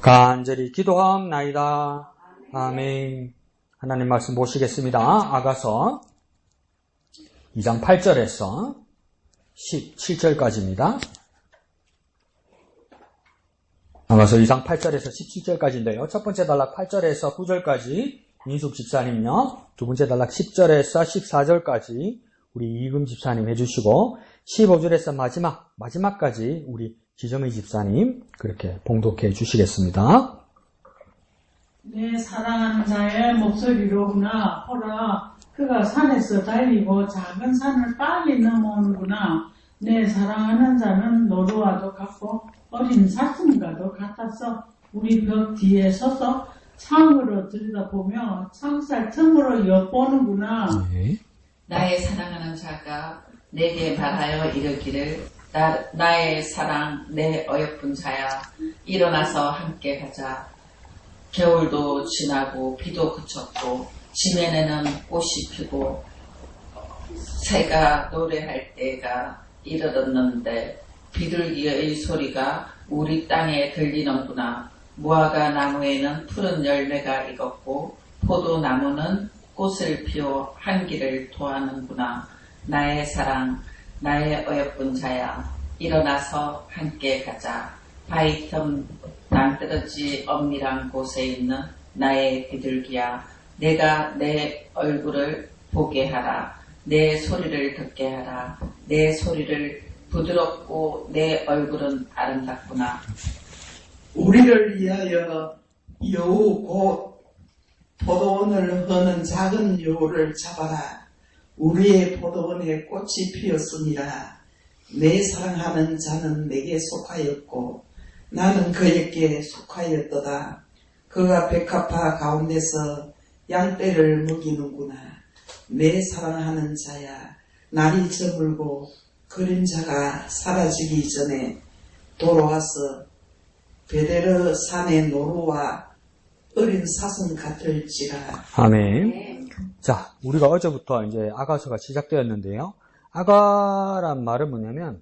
간절히 기도하옵나이다. 아멘. 하나님 말씀 보시겠습니다. 아가서 2장 8절에서 17절까지입니다. 아가서 2장 8절에서 17절까지인데요. 첫 번째 단락 8절에서 9절까지 민숙 집사님요. 두 번째 단락 10절에서 14절까지 우리 이금 집사님 해주시고 15절에서 마지막까지 우리 지정의 집사님 그렇게 봉독해 주시겠습니다. 내 사랑하는 자의 목소리로구나. 보라, 그가 산에서 달리고 작은 산을 빨리 넘어오는구나. 내 사랑하는 자는 노루와도 같고 어린 사슴과도 같아서 우리 벽 뒤에 서서 창으로 들여다보며 창살 틈으로 엿보는구나. 네. 나의 사랑하는 자가 내게 말하여 이르기를 나의 사랑 내 어여쁜 자야 일어나서 함께 가자. 겨울도 지나고 비도 그쳤고 지면에는 꽃이 피고 새가 노래할 때가 이르렀는데 비둘기의 소리가 우리 땅에 들리는구나. 무화과 나무에는 푸른 열매가 익었고 포도나무는 꽃을 피워 한기를 토하는구나. 나의 사랑 나의 어여쁜 자야 일어나서 함께 가자. 바위 틈 낭떠러지 엄밀한 곳에 있는 나의 비둘기야, 내가 내 얼굴을 보게 하라. 내 소리를 듣게 하라. 내 소리를 부드럽고 내 얼굴은 아름답구나. 우리를 위하여 여우 곧 포도원을 허는 작은 여우를 잡아라. 우리의 포도원에 꽃이 피었습니다. 내 사랑하는 자는 내게 속하였고 나는 그에게 속하였도다. 그가 백합화 가운데서 양떼를 먹이는구나. 내 사랑하는 자야, 날이 저물고 그림자가 사라지기 전에 돌아와서 베데르 산의 노루와 어린 사슴 같을지라. 아멘. 자, 우리가 어제부터 이제 아가서가 시작되었는데요. 아가란 말은 뭐냐면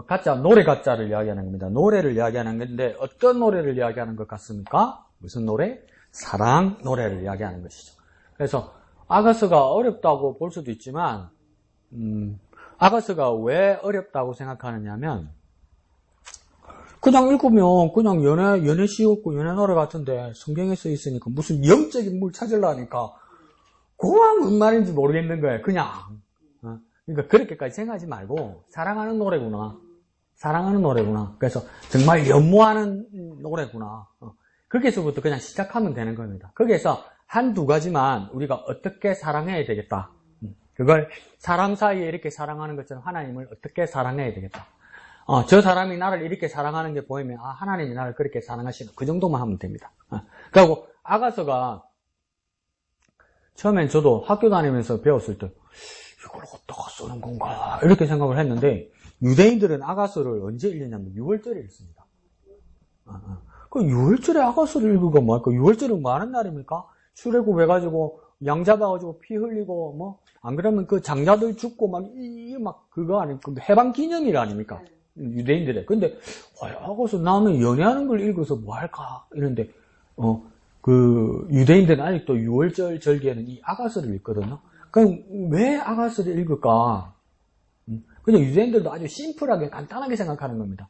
가짜, 노래 가짜를 이야기하는 겁니다. 노래를 이야기하는 건데 어떤 노래를 이야기하는 것 같습니까? 무슨 노래? 사랑 노래를 이야기하는 것이죠. 그래서 아가서가 어렵다고 볼 수도 있지만 아가서가 왜 어렵다고 생각하느냐면 그냥 읽으면 그냥 연애 시였고 연애 노래 같은데 성경에 써 있으니까 무슨 영적인 물 찾으려니까 그건 무슨 말인지 모르겠는 거예요. 그냥. 그러니까 그렇게까지 생각하지 말고 사랑하는 노래구나. 사랑하는 노래구나. 그래서 정말 연모하는 노래구나. 거기서부터 그냥 시작하면 되는 겁니다. 거기에서 한두 가지만 우리가 어떻게 사랑해야 되겠다. 그걸 사람 사이에 이렇게 사랑하는 것처럼 하나님을 어떻게 사랑해야 되겠다. 저 사람이 나를 이렇게 사랑하는 게 보이면 하나님이 나를 그렇게 사랑하시는 그 정도만 하면 됩니다. 그리고 아가서가 처음엔 저도 학교 다니면서 배웠을 때 이걸 어디다가 쓰는 건가 이렇게 생각을 했는데 유대인들은 아가서를 언제 읽냐면 6월절에 읽습니다. 그 6월절에 아가서를 읽으가 뭐할까? 6월절은 뭐 하는 날입니까? 출애굽해가지고 양 잡아가지고 피 흘리고 뭐 안 그러면 그 장자들 죽고 막 그거 아닙니까? 해방 기념일 아닙니까? 유대인들의. 근데 아가서 나는 연애하는 걸 읽어서 뭐 할까 이런데 그 유대인들은 아직도 6월절 절기에는 이 아가서를 읽거든요. 그럼 왜 아가서를 읽을까? 그냥 유대인들도 아주 심플하게 간단하게 생각하는 겁니다.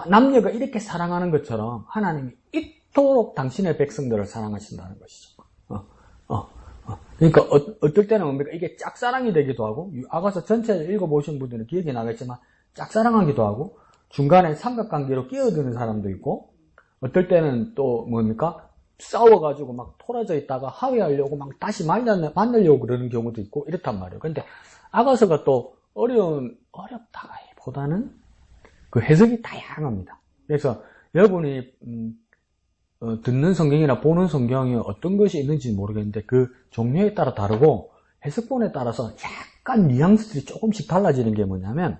남녀가 이렇게 사랑하는 것처럼 하나님이 이토록 당신의 백성들을 사랑하신다는 것이죠. 그러니까 어떨 때는 뭡니까? 이게 짝사랑이 되기도 하고 아가서 전체를 읽어보신 분들은 기억이 나겠지만 짝사랑하기도 하고 중간에 삼각관계로 끼어드는 사람도 있고 어떨 때는 또 뭡니까? 싸워가지고 막 토라져 있다가 화해하려고 막 다시 만나려고 그러는 경우도 있고 이렇단 말이에요. 근데 아가서가 또 어렵다기보다는 그 해석이 다양합니다. 그래서 여러분이 듣는 성경이나 보는 성경이 어떤 것이 있는지 모르겠는데 그 종류에 따라 다르고 해석본에 따라서 약간 뉘앙스들이 조금씩 달라지는 게 뭐냐면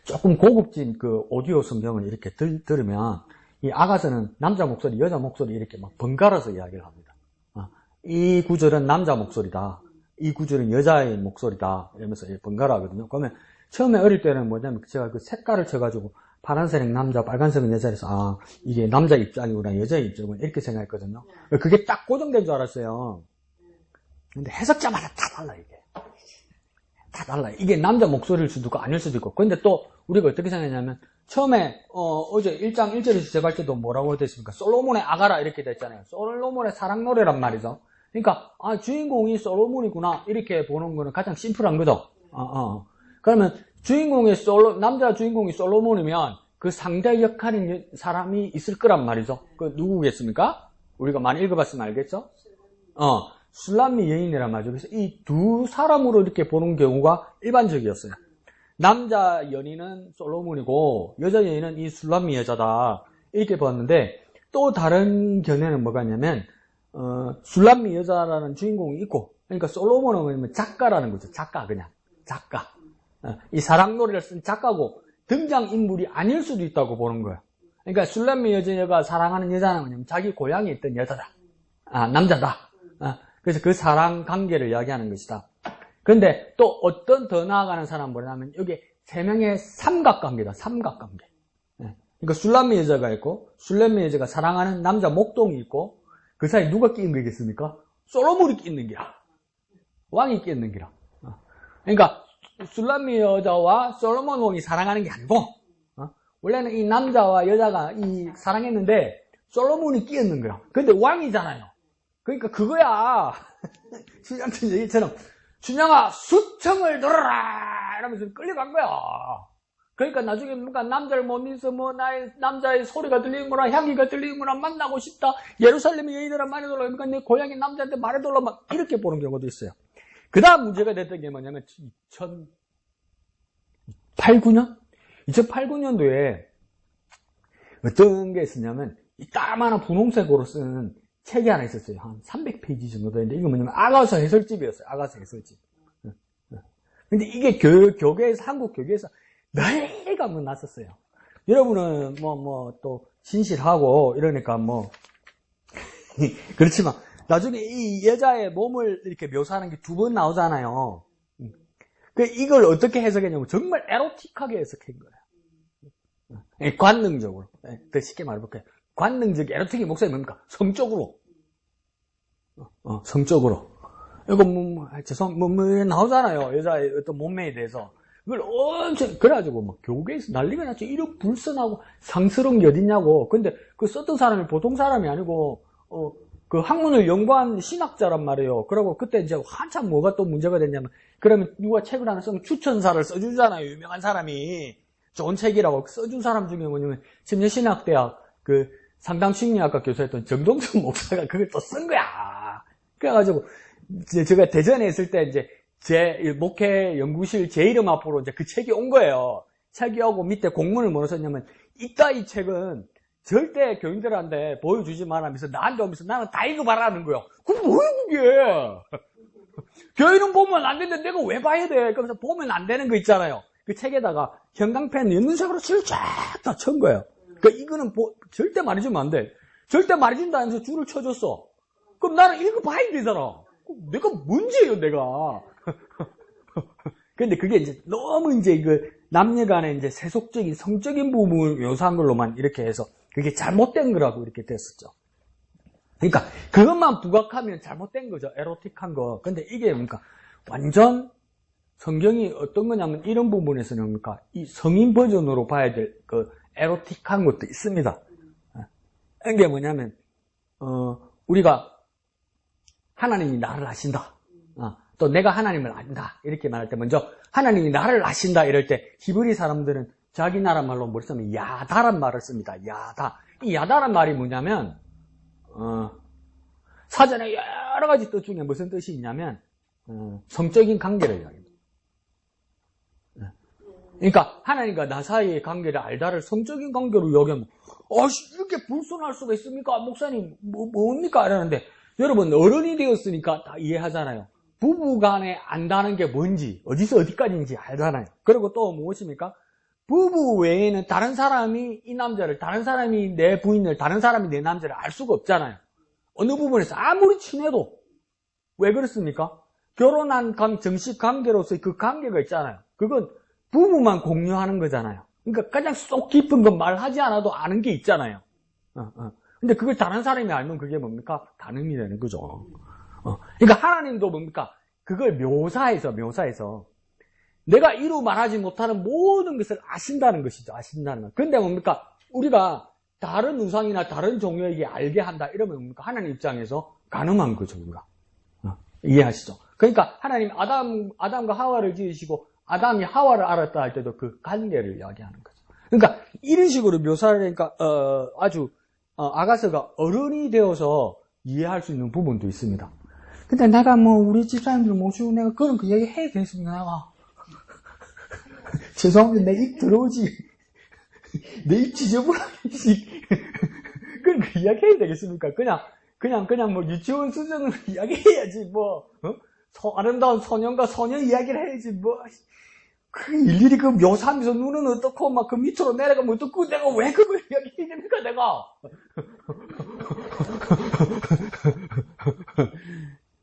조금 고급진 그 오디오 성경을 이렇게 들으면 이 아가서는 남자 목소리, 여자 목소리 이렇게 막 번갈아서 이야기를 합니다. 이 구절은 남자 목소리다. 이 구절은 여자의 목소리다. 이러면서 번갈아 하거든요. 그러면 처음에 어릴 때는 뭐냐면 제가 그 색깔을 쳐가지고 파란색 남자, 빨간색 여자라서, 아, 이게 남자 입장이구나, 여자 입장이구나, 이렇게 생각했거든요. 그게 딱 고정된 줄 알았어요. 근데 해석자마다 다 달라, 이게. 다 달라. 이게 남자 목소리일 수도 있고, 아닐 수도 있고. 근데 또, 우리가 어떻게 생각했냐면, 처음에, 어제 1장 1절에서 제발 때도 뭐라고 됐습니까? 솔로몬의 아가라, 이렇게 됐잖아요. 솔로몬의 사랑 노래란 말이죠. 그러니까, 아, 주인공이 솔로몬이구나, 이렇게 보는 거는 가장 심플한 거죠. 그러면, 남자 주인공이 솔로몬이면, 그 상대 역할인 사람이 있을 거란 말이죠. 그 누구겠습니까? 우리가 많이 읽어봤으면 알겠죠? 술람미 여인이란 말이죠. 그래서 이 두 사람으로 이렇게 보는 경우가 일반적이었어요. 남자 연인은 솔로몬이고, 여자 연인은 이 술람미 여자다. 이렇게 봤는데, 또 다른 견해는 뭐가 있냐면, 술람미 여자라는 주인공이 있고, 그러니까 솔로몬은 뭐냐면 작가라는 거죠. 작가, 그냥. 작가. 이 사랑노래를 쓴 작가고, 등장인물이 아닐 수도 있다고 보는 거예요. 그러니까 술람미 여자가 사랑하는 여자는 뭐냐면 자기 고향에 있던 여자다. 남자다. 그래서 그 사랑 관계를 이야기하는 것이다. 그런데 또 어떤 더 나아가는 사람은 뭐냐면 여기 세 명의 삼각관계다. 삼각관계. 그러니까 술람미 여자가 있고, 술람미 여자가 사랑하는 남자 목동이 있고, 그 사이 누가 끼는 거겠습니까? 솔로몬이 끼는 기라. 왕이 끼는 기라. 그러니까 술람미 여자와 솔로몬 왕이 사랑하는 게 아니고, 원래는 이 남자와 여자가 사랑했는데 솔로몬이 끼었는 거야. 근데 왕이잖아요. 그러니까 그거야. 춘향전 얘기처럼 춘향아 수청을 들어라 이러면서 끌려간 거야. 그러니까 나중에 뭔가 남자를 못 잊어서 뭐 나의 남자의 소리가 들리는구나, 향기가 들리는구나, 만나고 싶다, 예루살렘의 여인들아 말해달라, 그러니까 내 고향의 남자한테 말해달라, 막 이렇게 보는 경우도 있어요. 그 다음 문제가 됐던 게 뭐냐면 2008-9년도에 어떤 게 있었냐면 이 까마한 분홍색으로 쓴 책이 하나 있었어요. 한 300페이지 정도 되는데 이거 뭐냐면 아가서 해설집이었어요. 아가서 해설집. 근데 이게 교계에서, 한국 교계에서 난리가 한번 났었어요. 여러분은 또 진실하고 이러니까 그렇지만 나중에 이 여자의 몸을 이렇게 묘사하는 게 2번 나오잖아요. 이걸 어떻게 해석했냐면 정말 에로틱하게 해석한 거예요. 관능적으로. 더 쉽게 말해볼게요. 관능적 에로틱의 목적이 뭡니까? 성적으로. 성적으로. 이거 나오잖아요. 여자의 어떤 몸매에 대해서. 그걸 엄청, 그래가지고 교계에서 난리가 났죠. 이런 불선하고 상스러운 게 어딨냐고. 근데 그 썼던 사람이 보통 사람이 아니고, 그 학문을 연구한 신학자란 말이에요. 그리고 그때 이제 한참 뭐가 또 문제가 됐냐면, 그러면 누가 책을 하나 쓰면 추천사를 써주잖아요. 유명한 사람이. 좋은 책이라고 써준 사람 중에 뭐냐면, 심리신학대학 그 상담심리학과 교수였던 정동준 목사가 그걸 또 쓴 거야. 그래가지고, 제가 대전에 있을 때 이제 제 목회 연구실 제 이름 앞으로 이제 그 책이 온 거예요. 책이 오고 밑에 공문을 뭐로 썼냐면, 이따 이 책은 절대 교인들한테 보여주지 말라면서 나한테 오면서 나는 다 읽어봐라는 거야. 그게 뭐야 그게? 교인은 보면 안 되는데 내가 왜 봐야 돼? 그러면서 보면 안 되는 거 있잖아요. 그 책에다가 형광펜 연두색으로 칠을 쫙 다 친 거예요. 그러니까 이거는 절대 말해주면 안 돼. 절대 말해준다 하면서 줄을 쳐줬어. 그럼 나는 읽어봐야 되잖아. 내가 문제예요, 내가. 근데 그게 이제 너무 이제 남녀 간의 이제 세속적인 성적인 부분을 묘사한 걸로만 이렇게 해서 그게 잘못된 거라고 이렇게 됐었죠. 그러니까 그것만 부각하면 잘못된 거죠. 에로틱한 거. 근데 이게 뭡니까? 완전 성경이 어떤 거냐면 이런 부분에서는 뭡니까? 이 성인 버전으로 봐야 될 그 에로틱한 것도 있습니다. 이게 뭐냐면 우리가 하나님이 나를 아신다. 또 내가 하나님을 안다. 이렇게 말할 때 먼저 하나님이 나를 아신다 이럴 때 히브리 사람들은 자기 나라 말로 뭘 쓰면 야다란 말을 씁니다. 야다. 이 야다란 말이 뭐냐면 사전에 여러 가지 뜻 중에 무슨 뜻이 있냐면 성적인 관계를 이야기합니다. 그러니까 하나님과 나 사이의 관계를 알다를 성적인 관계로 이야기하면 이렇게 불순할 수가 있습니까? 목사님 뭡니까? 이러는데 여러분 어른이 되었으니까 다 이해하잖아요. 부부 간에 안다는 게 뭔지 어디서 어디까지인지 알잖아요. 그리고 또 무엇입니까? 부부 외에는 다른 사람이 이 남자를, 다른 사람이 내 부인을, 다른 사람이 내 남자를 알 수가 없잖아요. 어느 부분에서 아무리 친해도. 왜 그렇습니까? 결혼한 정식 관계로서의 그 관계가 있잖아요. 그건 부부만 공유하는 거잖아요. 그러니까 가장 쏙 깊은 건 말하지 않아도 아는 게 있잖아요. 근데 그걸 다른 사람이 알면 그게 뭡니까? 다름이 되는 거죠. 그러니까 하나님도 뭡니까? 그걸 묘사해서 내가 이루 말하지 못하는 모든 것을 아신다는 것이죠. 아신다는 것. 근데 뭡니까? 우리가 다른 우상이나 다른 종교에게 알게 한다 이러면 뭡니까? 하나님 입장에서 가늠한 거죠. 우리가. 이해하시죠? 그러니까 하나님 아담과 하와를 지으시고 아담이 하와를 알았다 할 때도 그 관계를 이야기하는 거죠. 그러니까 이런 식으로 묘사를 하니까 아주 아가서가 어른이 되어서 이해할 수 있는 부분도 있습니다. 근데 내가 뭐 우리 집사님들 모시고 내가 그런 그 얘기 해야 되겠습니까? 내가 죄송한데 내 입 들어오지. 내 입 지저분하게 그런 그 이야기 해야 되겠습니까? 그냥 뭐 유치원 수준으로 이야기해야지 뭐 아름다운 소년과 소녀 이야기를 해야지 뭐 그 일일이 그 묘사하면서 눈은 어떻고 막 그 밑으로 내려가면 어떻고 내가 왜 그걸 이야기해야 됩니까 내가.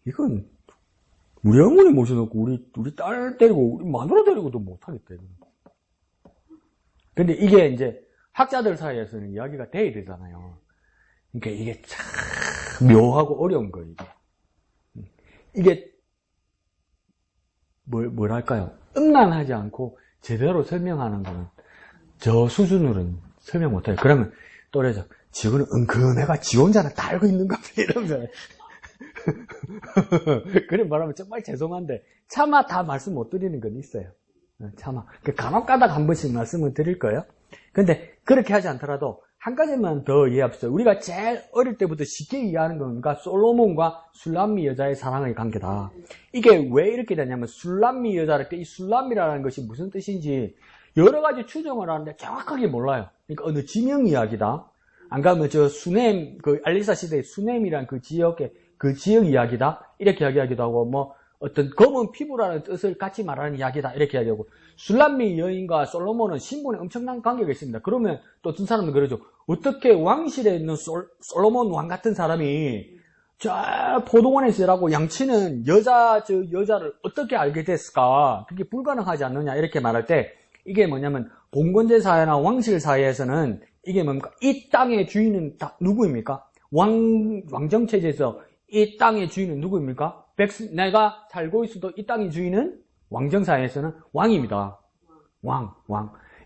이건 우리 어머니 모셔놓고 우리 딸 데리고 우리 마누라 데리고도 못하겠다. 근데 이게 이제 학자들 사이에서는 이야기가 돼야 되잖아요. 그러니까 이게 참 묘하고 어려운 거예요. 이게 뭐랄까요? 음란하지 않고 제대로 설명하는 거는 저 수준으로는 설명 못해요. 그러면 또래죠. 지구는 은근해가 지 혼자는 다 알고 있는가 봐 이러면서 그런 말하면 정말 죄송한데 차마 다 말씀 못 드리는 건 있어요. 차마 간혹가다가 한 번씩 말씀을 드릴 거예요. 근데 그렇게 하지 않더라도 한 가지만 더 이해합시다. 우리가 제일 어릴 때부터 쉽게 이해하는 건가 솔로몬과 술람미 여자의 사랑의 관계다. 이게 왜 이렇게 되냐면 술람미 여자를 때 이 술람미라는 것이 무슨 뜻인지 여러 가지 추정을 하는데 정확하게 몰라요. 그러니까 어느 지명 이야기다. 안 가면 저 수넴 그 알리사 시대의 수넴이란 그 지역의 그 지역 이야기다. 이렇게 이야기하기도 하고 뭐 어떤 검은 피부라는 뜻을 같이 말하는 이야기다. 이렇게 이야기하고 술람미 여인과 솔로몬은 신분에 엄청난 관계가 있습니다. 그러면 또 어떤 사람은 그러죠. 어떻게 왕실에 있는 솔로몬 왕 같은 사람이 저 포도원에서 일하고 양치는 여자를 어떻게 알게 됐을까? 그게 불가능하지 않느냐 이렇게 말할 때 이게 뭐냐면 봉건제 사회나 왕실 사회에서는 이게 뭡니까? 이 땅의 주인은 다 누구입니까? 왕정체제에서 이 땅의 주인은 누구입니까? 내가 살고 있어도 이 땅의 주인은 왕정사회에서는 왕입니다. 왕.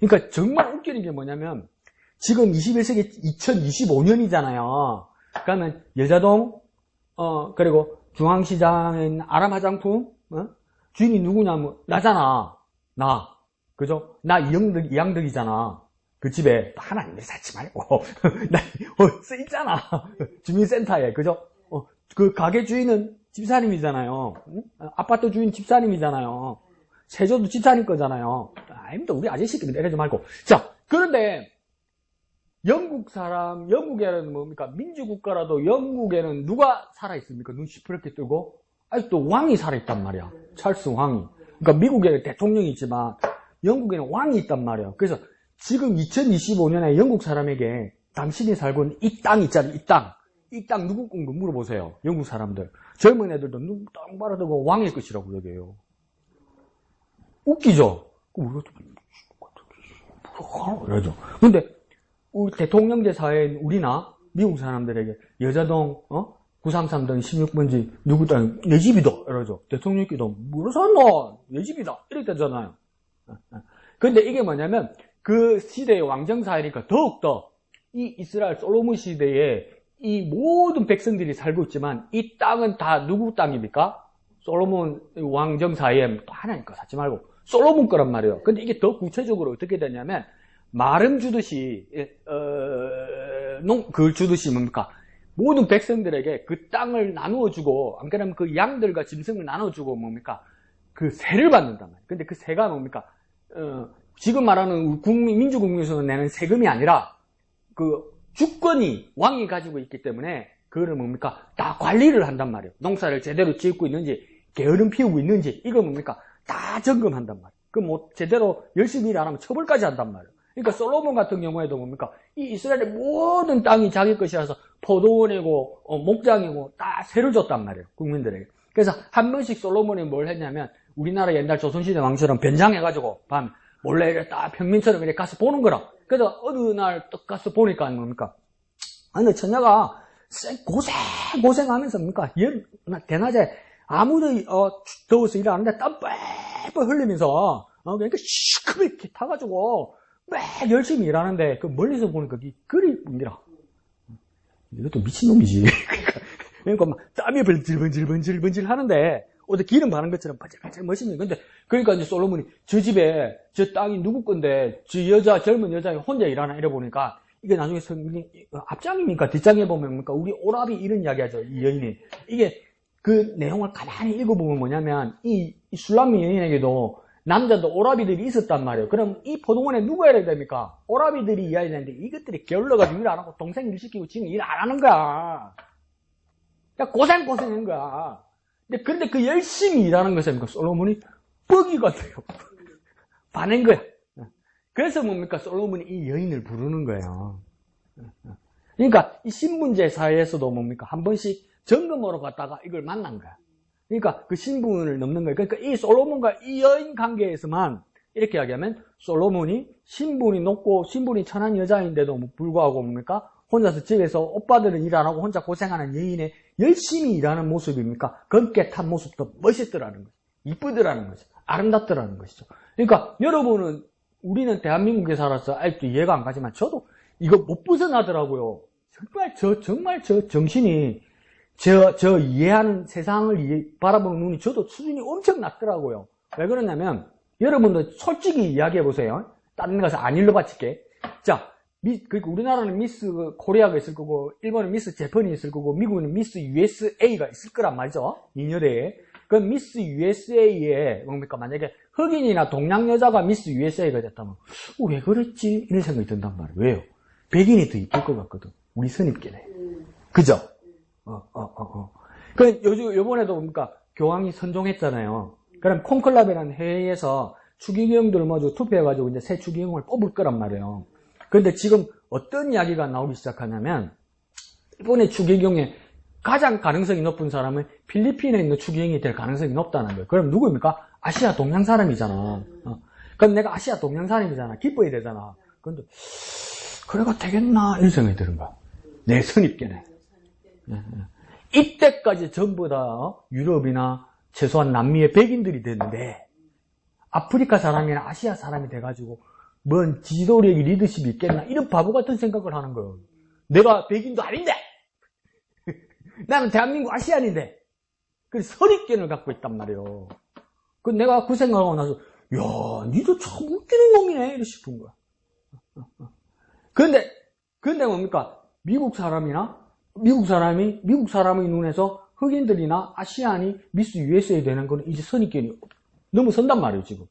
그러니까 정말 웃기는 게 뭐냐면 지금 21세기 2025년이잖아요. 그러면 여자동 그리고 중앙시장에 있는 아람 화장품 주인이 누구냐면 나잖아. 나. 그죠? 나 이양덕이잖아. 그 집에 하나님을 사지 말고 나 쓰있잖아. 주민센터에. 그죠? 그 가게 주인은 집사님이잖아요. 아파트 주인 집사님이잖아요. 세조도 집사님 거잖아요. 아닙니다. 우리 아저씨끼리 이러지 말고. 자, 그런데 영국에는 뭡니까? 민주국가라도 영국에는 누가 살아있습니까? 눈 시퍼렇게 뜨고 아직도 왕이 살아있단 말이야. 찰스 왕이. 그러니까 미국에는 대통령이 있지만 영국에는 왕이 있단 말이야. 그래서 지금 2025년에 영국 사람에게 당신이 살고 있는 이 땅 있잖아요. 이 땅 누구 건가 물어보세요. 영국 사람들. 젊은 애들도 눈 땅 바라보고 왕의 것이라고 얘기해요. 웃기죠? 그러죠. 근데 우리 대통령제 사회인 우리나 미국 사람들에게 여자동 933동 16번지 누구 땅 내 집이다 이러죠. 대통령께도 뭐로 살노? 내 집이다 이랬다잖아요. 근데 이게 뭐냐면 그 시대의 왕정사회니까 더욱더 이 이스라엘 솔로몬 시대에 이 모든 백성들이 살고 있지만 이 땅은 다 누구 땅입니까? 솔로몬 왕정사회에 하나님 거 사지 말고 솔로몬 거란 말이에요. 근데 이게 더 구체적으로 어떻게 되냐면 마름 주듯이 그 주듯이 뭡니까? 모든 백성들에게 그 땅을 나누어주고 안 그러면 그 양들과 짐승을 나눠주고 뭡니까? 그 세를 받는단 말이에요. 근데 그 세가 뭡니까? 지금 말하는 민주국민에서 내는 세금이 아니라 그 주권이 왕이 가지고 있기 때문에 그거를 뭡니까? 다 관리를 한단 말이에요. 농사를 제대로 짓고 있는지 게으름 피우고 있는지 이거 뭡니까? 다 점검한단 말이에요. 그 뭐 제대로 열심히 일 안 하면 처벌까지 한단 말이에요. 그러니까 솔로몬 같은 경우에도 뭡니까? 이 이스라엘의 모든 땅이 자기 것이라서 포도원이고 목장이고 다 세를 줬단 말이에요. 국민들에게. 그래서 한 번씩 솔로몬이 뭘 했냐면 우리나라 옛날 조선시대 왕처럼 변장해가지고 밤 몰래 이렇게 딱 평민처럼 이렇게 가서 보는 거라. 그래서 어느 날 딱 가서 보니까 뭡니까? 아니, 처녀가 고생하면서 뭡니까? 대낮에 아무도, 더워서 일 안 하는데 땀 뻘뻘 흘리면서, 그러니까 시커멓게 타가지고, 막 열심히 일하는데, 그 멀리서 보니까 그리 뿐이라. 이것도 미친놈이지. 그러니까 막 땀이 번질번질 하는데, 어디 기름 바른 것처럼 반질반질 멋있는. 근데, 그러니까 이제 솔로몬이 저 집에, 저 땅이 누구 건데, 젊은 여자가 혼자 일하나 이래 보니까, 이게 나중에 앞장입니까? 뒷장에 보면 뭡니까? 우리 오라비 이런 이야기 하죠. 이 여인이. 이게 그 내용을 가만히 읽어보면 뭐냐면, 이 술람미 여인에게도 남자도 오라비들이 있었단 말이에요. 그럼 이 포동원에 누가 일해야 됩니까? 오라비들이 일해야 되는데 이것들이 게을러가지고 일 안 하고 동생 일 시키고 지금 일 안 하는 거야. 그러니까 고생한 거야. 근데 그 열심히 일하는 것은 뭡니까? 솔로몬이 뻑이가 돼요. 반한 거야. 그래서 뭡니까? 솔로몬이 이 여인을 부르는 거예요. 그러니까 이 신분제 사회에서도 뭡니까? 한 번씩 점검하러 갔다가 이걸 만난 거야. 그러니까 그 신분을 넘는 거예요. 그러니까 이 솔로몬과 이 여인 관계에서만 이렇게 이야기하면 솔로몬이 신분이 높고 신분이 천한 여자인데도 불구하고 뭡니까? 혼자서 집에서 오빠들은 일 안 하고 혼자 고생하는 여인의 열심히 일하는 모습입니까? 검게 탄 모습도 멋있더라는 거죠. 이쁘더라는 거죠. 아름답더라는 것이죠. 그러니까 여러분은 우리는 대한민국에 살아서 아직도 이해가 안 가지만 저도 이거 못 벗어나더라고요. 정말 저 정신이 저 이해하는 세상을 바라보는 눈이 저도 수준이 엄청 낮더라고요. 왜 그러냐면 여러분들 솔직히 이야기해 보세요. 다른 데 가서 안 일러바칠게. 자, 그러니까 우리나라는 미스 코리아가 있을 거고 일본은 미스 재팬이 있을 거고 미국은 미스 USA가 있을 거란 말이죠. 잉여대에. 그 미스 USA에 뭡니까? 만약에 흑인이나 동양 여자가 미스 USA가 됐다면 왜 그랬지? 이런 생각이 든단 말이에요. 왜요? 백인이 더 이쁠 것 같거든. 우리 선입견에. 그죠? 그 요번에도 뭡니까? 교황이 선종했잖아요. 그럼 콘클라베라는 회의에서 추기경들 모두 투표해가지고 이제 새 추기경을 뽑을 거란 말이에요. 그런데 지금 어떤 이야기가 나오기 시작하냐면 이번에 추기경에 가장 가능성이 높은 사람은 필리핀에 있는 추기경이 될 가능성이 높다는 거예요. 그럼 누구입니까? 아시아 동양 사람이잖아. 그럼 내가 아시아 동양 사람이잖아. 기뻐야 되잖아. 그런데 그래가 되겠나 이런 생각이 드는 거야. 내 선입견에. 이때까지 전부 다 유럽이나 최소한 남미의 백인들이 됐는데 아프리카 사람이나 아시아 사람이 돼가지고 뭔 지도력이 리더십이 있겠나 이런 바보 같은 생각을 하는 거예요. 내가 백인도 아닌데 나는 대한민국 아시안인데 그래서 선입견을 갖고 있단 말이에요. 그 내가 그 생각하고 나서 야 니도 참 웃기는 놈이네 이래 싶은 거야. 근데 뭡니까? 미국 사람의 눈에서 흑인들이나 아시안이 미스 USA 되는 거는 이제 선입견이 넘어선단 말이에요, 지금.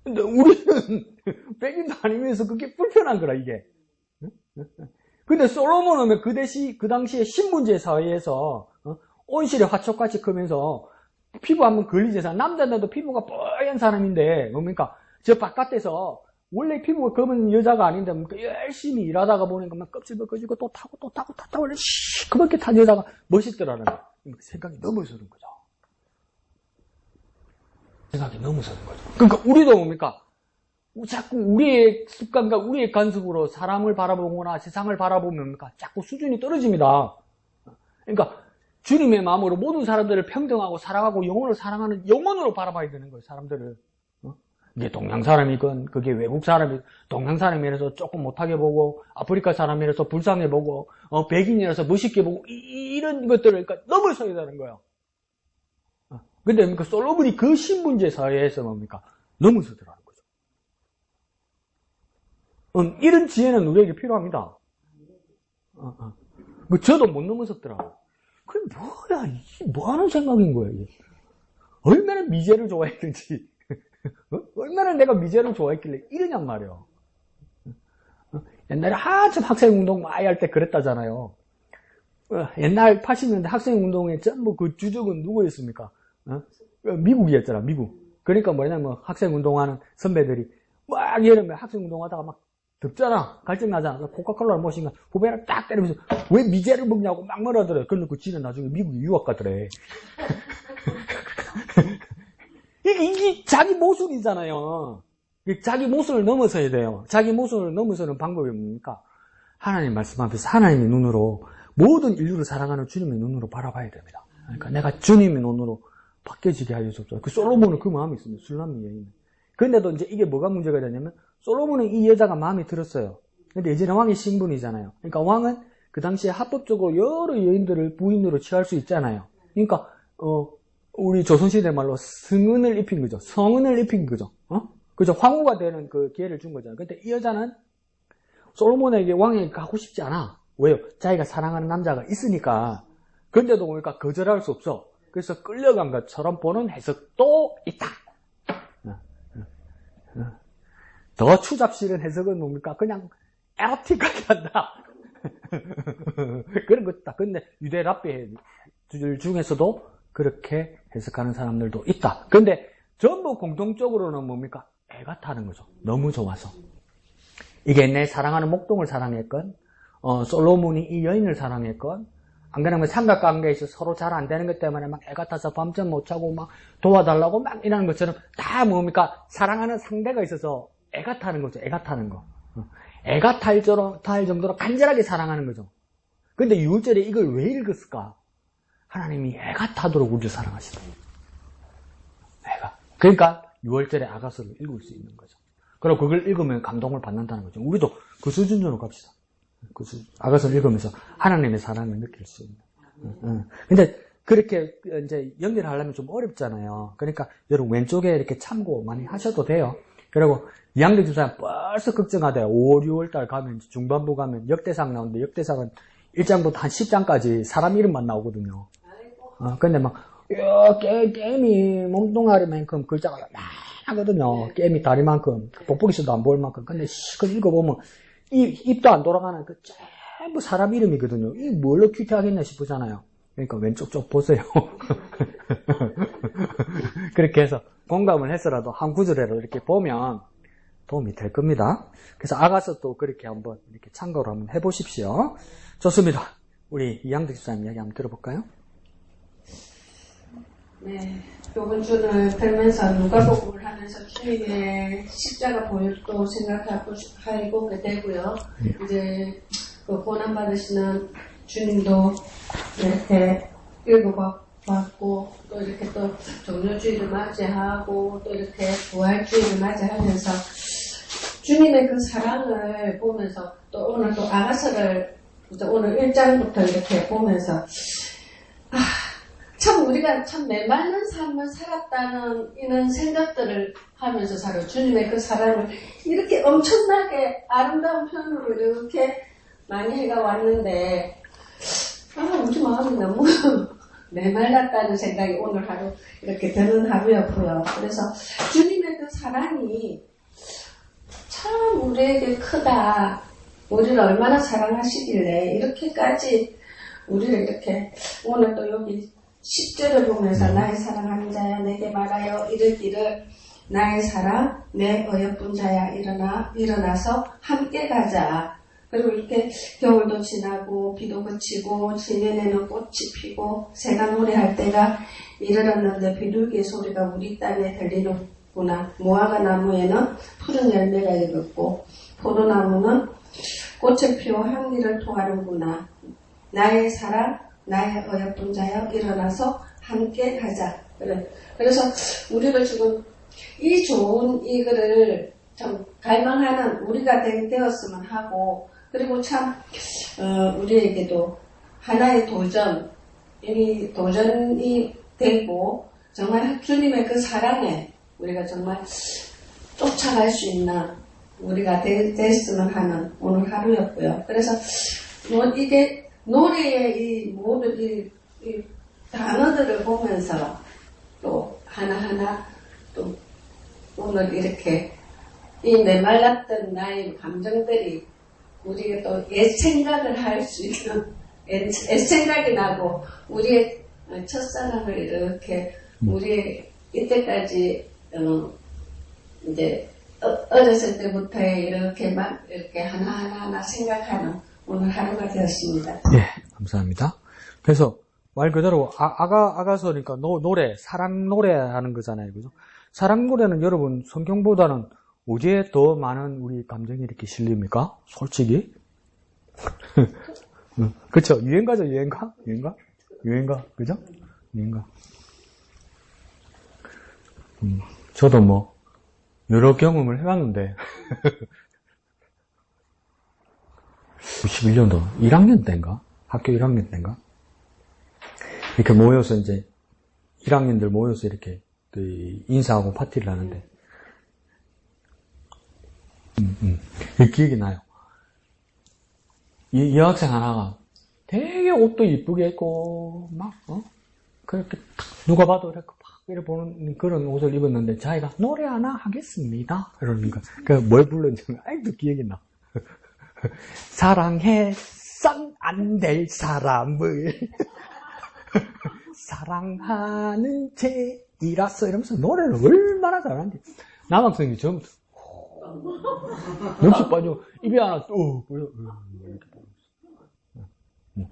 근데 우리는 백인도 아니면서 그게 불편한 거라, 이게. 근데 솔로몬은 그 당시에 신분제 사회에서 온실의 화초같이 크면서 피부 한번 걸리지, 남자들도 피부가 뽀얀 사람인데, 뭡니까? 저 바깥에서 원래 피부가 검은 여자가 아닌데 열심히 일하다가 보니까 막 껍질 벗겨지고 또 타고 그렇게 탄 여자가 멋있더라는 거예요. 생각이 넘어서는 거죠. 생각이 넘어서는 거죠. 그러니까 우리도 뭡니까? 자꾸 우리의 습관과 우리의 간섭으로 사람을 바라보거나 세상을 바라보면 뭡니까? 자꾸 수준이 떨어집니다. 그러니까 주님의 마음으로 모든 사람들을 평등하고 사랑하고 영혼을 사랑하는 영혼으로 바라봐야 되는 거예요, 사람들을. 이게 동양 사람이건, 그게 외국 사람이건, 동양 사람이라서 조금 못하게 보고, 아프리카 사람이라서 불쌍해 보고, 백인이라서 멋있게 보고, 이런 것들을 그러니까 넘어서야 되는 거예요. 근데 뭡니까? 솔로몬이 그 신분제 사회에서 뭡니까? 넘어서더라는 거죠. 이런 지혜는 우리에게 필요합니다. 저도 못 넘어섰더라고요. 그게 뭐야, 이게 뭐 하는 생각인 거야, 이게. 얼마나 미제를 좋아했는지. 얼마나 내가 미제를 좋아했길래 이러냔 말이에요. 옛날에 한참 학생운동 많이 할 때 그랬다잖아요. 옛날 80년대 학생운동의 전부 그 주적은 누구였습니까? 미국이었잖아, 미국. 그러니까 뭐냐면 학생운동하는 선배들이 막 여름에 학생운동하다가 막 덥잖아, 갈증나잖아. 코카콜라를 마시니까 후배를 딱 때리면서 왜 미제를 먹냐고 막 뭐라더래. 그러니까 지는 나중에 미국에 유학 가더래. 이게 자기 모순이잖아요. 자기 모순을 넘어서야 돼요. 자기 모순을 넘어서는 방법이 뭡니까? 하나님 말씀 앞에서 하나님의 눈으로 모든 인류를 사랑하는 주님의 눈으로 바라봐야 됩니다. 그러니까 내가 주님의 눈으로 바뀌어지게 하여 주옵소서. 그 솔로몬은 그 마음이 있습니다. 술람미 여인. 그런데도 이제 이게 뭐가 문제가 되냐면 솔로몬은 이 여자가 마음에 들었어요. 근데 이제는 왕의 신분이잖아요. 그러니까 왕은 그 당시에 합법적으로 여러 여인들을 부인으로 취할 수 있잖아요. 그러니까 우리 조선시대 말로 성은을 입힌 거죠. 성은을 입힌 거죠. 그죠? 황후가 되는 그 기회를 준 거잖아요. 근데 이 여자는 솔로몬에게 왕에게 가고 싶지 않아. 왜요? 자기가 사랑하는 남자가 있으니까. 근데도 보니까 거절할 수 없어. 그래서 끌려간 것처럼 보는 해석도 있다. 더 추잡스러운 해석은 뭡니까? 그냥 에로틱하게 한다. 그런 거 있다. 근데 유대 랍비들 중에서도 그렇게 해석하는 사람들도 있다. 근데 전부 공통적으로는 뭡니까? 애가 타는 거죠. 너무 좋아서. 이게 내 사랑하는 목동을 사랑했건, 솔로몬이 이 여인을 사랑했건, 안 그러면 삼각관계에서 서로 잘 안 되는 것 때문에 막 애가 타서 밤잠 못 자고 막 도와달라고 막 이러는 것처럼 다 뭡니까? 사랑하는 상대가 있어서 애가 타는 거죠. 애가 타는 거. 애가 탈 정도로 간절하게 사랑하는 거죠. 근데 6월절에 이걸 왜 읽었을까? 하나님이 애가 타도록 우리를 사랑하시다. 애가. 그러니까 6월절에 아가서를 읽을 수 있는 거죠. 그리고 그걸 읽으면 감동을 받는다는 거죠. 우리도 그 수준으로 갑시다. 아가서를 읽으면서 하나님의 사랑을 느낄 수 있는. 근데 그렇게 이제 연결하려면 좀 어렵잖아요. 그러니까 여러분 왼쪽에 이렇게 참고 많이 하셔도 돼요. 그리고 이양대 주사는 벌써 걱정하대요. 5월, 6월달 가면 중반부 가면 역대상 나오는데 역대상은 1장부터 한 10장까지 사람 이름만 나오거든요. 근데 막 게임이 몸뚱아리만큼 글자가 많거든요. 게임이 다리만큼 돋보기서도 안 보일 만큼. 근데 그걸 읽어보면 입도 안 돌아가는 그 전부 사람 이름이거든요. 이게 뭘로 큐티하겠냐 싶으잖아요. 그러니까 왼쪽 쪽 보세요. 그렇게 해서 공감을 해서라도 한 구절이라도 이렇게 보면 도움이 될 겁니다. 그래서 아가서 또 그렇게 한번 이렇게 참고를 한번 해보십시오. 좋습니다. 우리 이양득 집사님 이야기 한번 들어볼까요? 네, 이번 주는 들면서 누가복음을 하면서 주님의 십자가 보혈도 생각하고 되고요. 이제 그 고난 받으시는 주님도 이렇게 읽어봤고 또 이렇게 또 종료주의를 맞이하고 또 이렇게 부활주의를 맞이하면서 주님의 그 사랑을 보면서 또 오늘 또 아가서를 오늘 1장부터 이렇게 보면서 참 우리가 참 메마른 삶을 살았다는 이런 생각들을 하면서 살아요. 주님의 그 사랑을 이렇게 엄청나게 아름다운 표현으로 이렇게 많이 해가 왔는데 우리 마음이 너무 메말랐다는 생각이 오늘 하루 이렇게 드는 하루였고요. 그래서 주님의 그 사랑이 참 우리에게 크다. 우리를 얼마나 사랑하시길래 이렇게까지 우리를 이렇게 오늘 또 여기 10절을 보면서 나의 사랑하는 자야 내게 말하여 이르기를 나의 사랑 내 어여쁜 자야 일어나서 함께 가자. 그리고 이렇게 겨울도 지나고 비도 그치고 지면에는 꽃이 피고 새가 노래할 때가 이르렀는데 비둘기의 소리가 우리 땅에 들리는구나. 무화과 나무에는 푸른 열매가 익었고 포도나무는 꽃을 피워 향기를 토하는구나. 나의 사랑 나의 어여쁜 자여 일어나서 함께 가자. 그래서 우리가 지금 이 좋은 이거를 좀 갈망하는 우리가 되었으면 하고 그리고 참 우리에게도 하나의 도전이 되고 정말 주님의 그 사랑에 우리가 정말 쫓아갈 수 있는 우리가 됐으면 하는 오늘 하루였고요. 그래서 이게 노래의 이 모든 이 단어들을 보면서 또 하나하나 또 오늘 이렇게 이 메말랐던 나의 감정들이 우리가 또 옛생각을 할 수 있는 옛생각이 나고 우리의 첫사랑을 이렇게 우리의 이때까지 이제 어렸을 때부터 이렇게 막 이렇게 하나하나 생각하는 오늘 하루가 되었습니다. 예, 감사합니다. 그래서 말 그대로 아가서니까 노래, 사랑 노래 하는 거잖아요. 그죠? 사랑 노래는 여러분 성경보다는 어디에 더 많은 우리 감정이 이렇게 실립니까? 솔직히? 그쵸? 유행가죠, 유행가? 유행가? 그죠? 유행가. 저도 뭐, 여러 경험을 해봤는데, 91년도, 1학년 때인가? 학교 1학년 때인가? 이렇게 모여서 이제, 1학년들 모여서 이렇게, 인사하고 파티를 하는데, 기억이 나요. 이 여학생 하나가 되게 옷도 이쁘게 입고, 막, 그렇게, 누가 봐도 이렇게 이렇게 보는 그런 옷을 입었는데, 자기가 노래 하나 하겠습니다. 이러는 거. 뭘 불렀는지, 아직도 기억이 나. 사랑해선 안 될 사람을, 사랑하는 죄이라서 이러면서 노래를 얼마나 잘하는지. 남학생이 처음부터, 역시 빠져, 입이 하나 또,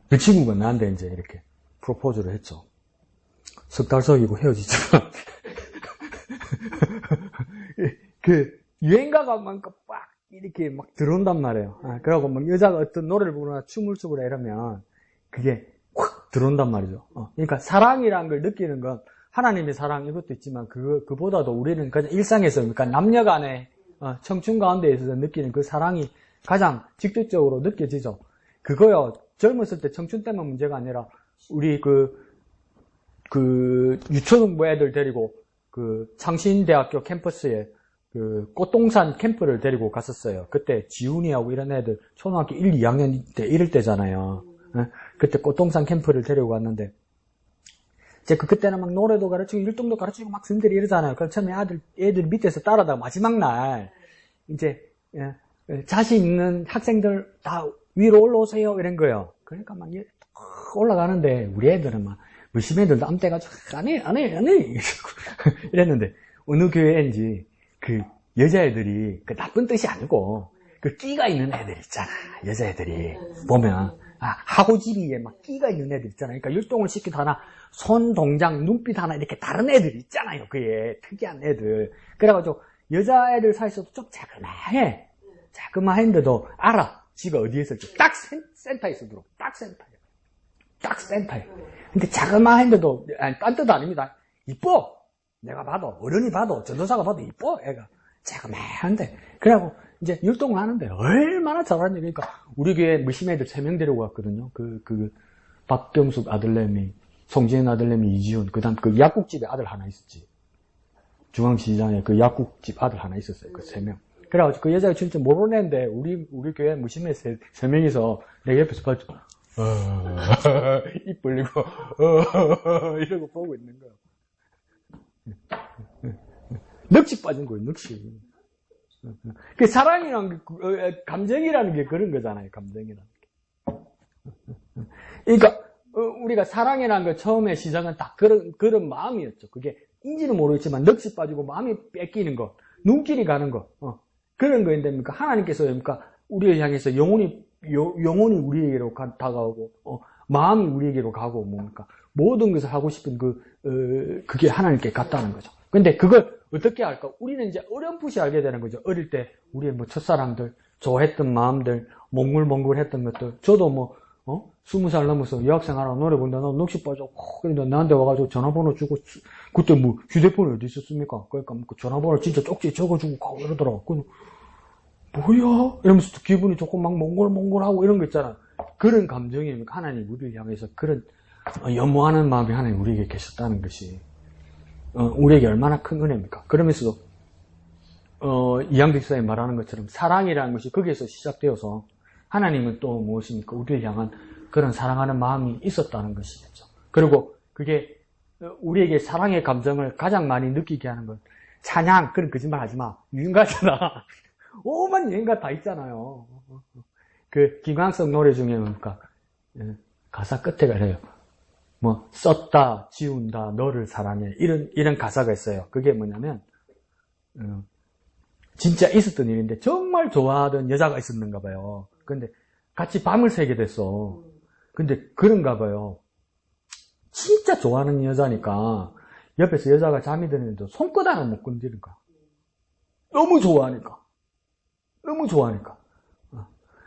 그 친구가 나한테 이제 이렇게 프로포즈를 했죠. 석 달 사귀고 헤어지지만, 유행가가 막 이렇게 막 들어온단 말이에요. 그러고 막 여자가 어떤 노래를 부르거나 춤을 추거나 이러면, 그게 확 들어온단 말이죠. 그러니까 사랑이라는 걸 느끼는 건, 하나님의 사랑 이것도 있지만, 그보다도 우리는 그냥 일상에서, 그러니까 남녀 간의 청춘 가운데 있어서 느끼는 그 사랑이 가장 직접적으로 느껴지죠. 그거요, 젊었을 때 청춘 때만 문제가 아니라, 우리 유초등부 애들 데리고, 창신대학교 캠퍼스에, 꽃동산 캠프를 데리고 갔었어요. 그때 지훈이하고 이런 애들, 초등학교 1, 2학년 때, 이럴 때잖아요. 그때 꽃동산 캠프를 데리고 갔는데, 이제 그때는 막 노래도 가르치고, 율동도 가르치고, 막 선생들이 이러잖아요. 그럼 처음에 애들 밑에서 따라다가 마지막 날, 이제, 자신 있는 학생들 다 위로 올라오세요. 이런 거예요. 그러니까 막 올라가는데, 우리 애들은 막, 무심 애들도 암때가지고, 안 해. 이랬는데, 어느 교회인지, 여자애들이, 나쁜 뜻이 아니고, 끼가 있는 애들 있잖아. 여자애들이. 보면, 하고지비에 막 끼가 있는 애들 있잖아요. 그러니까 율동을 시키다 하나, 손 동작, 눈빛 하나, 이렇게 다른 애들 있잖아요. 그게, 특이한 애들. 그래가지고, 여자애들 사이에서도 좀 자그마해. 자그마했는데도 알아. 지가 어디에 있을지. 딱 센터에 있어, 들어. 딱 센터에. 근데 자그마했는데도, 딴 뜻 아닙니다. 이뻐! 내가 봐도, 어른이 봐도, 전도사가 봐도 이뻐, 애가. 자그마한데. 그래갖고, 이제 율동을 하는데, 얼마나 잘하는지. 그러니까, 우리 교회 무심 애들 3명 데리고 갔거든요. 박경숙 아들내미, 송지은 아들내미 이지훈, 그 다음 약국집에 아들 하나 있었지. 중앙시장에 약국집 아들 하나 있었어요. 3명. 그래가지고 그 여자가 진짜 모르는 애인데, 우리 교회 무심 애 3명이서 내 옆에서 봤죠. 입 벌리고, 이러고 보고 있는 거야. 넋이 빠진 거예요, 넋이. 사랑이란 게, 감정이라는 게 그런 거잖아요, 감정이라는 게. 그러니까, 우리가 사랑이라는 걸 처음에 시작은 딱 그런 마음이었죠. 그게 인지는 모르겠지만, 넋이 빠지고 마음이 뺏기는 거, 눈길이 가는 거, 그런 거인데, 그러니까 하나님께서, 그러니까 우리를 향해서 영혼이 우리에게로 다가오고, 마음이 우리에게로 가고, 뭡니까? 모든 것을 하고 싶은 그게 하나님께 갔다는 거죠. 근데 그걸 어떻게 할까? 우리는 이제 어렴풋이 알게 되는 거죠. 어릴 때 우리의 첫사랑들, 좋아했던 마음들, 몽글몽글했던 것들. 저도 20살 넘어서 여학생 하나 노래 부른다. 나 넋이 빠져. 근데 나한테 와가지고 전화번호 주고, 그때 휴대폰이 어디 있었습니까? 그러니까 전화번호 진짜 쪽지 적어주고 가고 이러더라고. 뭐야? 이러면서 기분이 조금 막 몽글몽글하고 이런 거 있잖아. 그런 감정이 하나님 우리를 향해서 그런 연모하는 마음이 하나님 우리에게 계셨다는 것이 우리에게 얼마나 큰 은혜입니까? 그러면서도 이양득 사에 말하는 것처럼 사랑이라는 것이 거기에서 시작되어서 하나님은 또 무엇입니까? 우리를 향한 그런 사랑하는 마음이 있었다는 것이겠죠. 그리고 그게 우리에게 사랑의 감정을 가장 많이 느끼게 하는 건 찬양, 그런 거짓말 하지 마. 유행가잖아. 오만 유행가 다 있잖아요. 김광석 노래 중에 뭡니까? 가사 끝에 그래요. 썼다, 지운다, 너를 사랑해. 이런 가사가 있어요. 그게 뭐냐면, 진짜 있었던 일인데, 정말 좋아하던 여자가 있었는가 봐요. 근데 같이 밤을 새게 됐어. 근데 그런가 봐요. 진짜 좋아하는 여자니까, 옆에서 여자가 잠이 드는데도 손끝 하나 못 건드린 거야. 너무 좋아하니까. 너무 좋아하니까.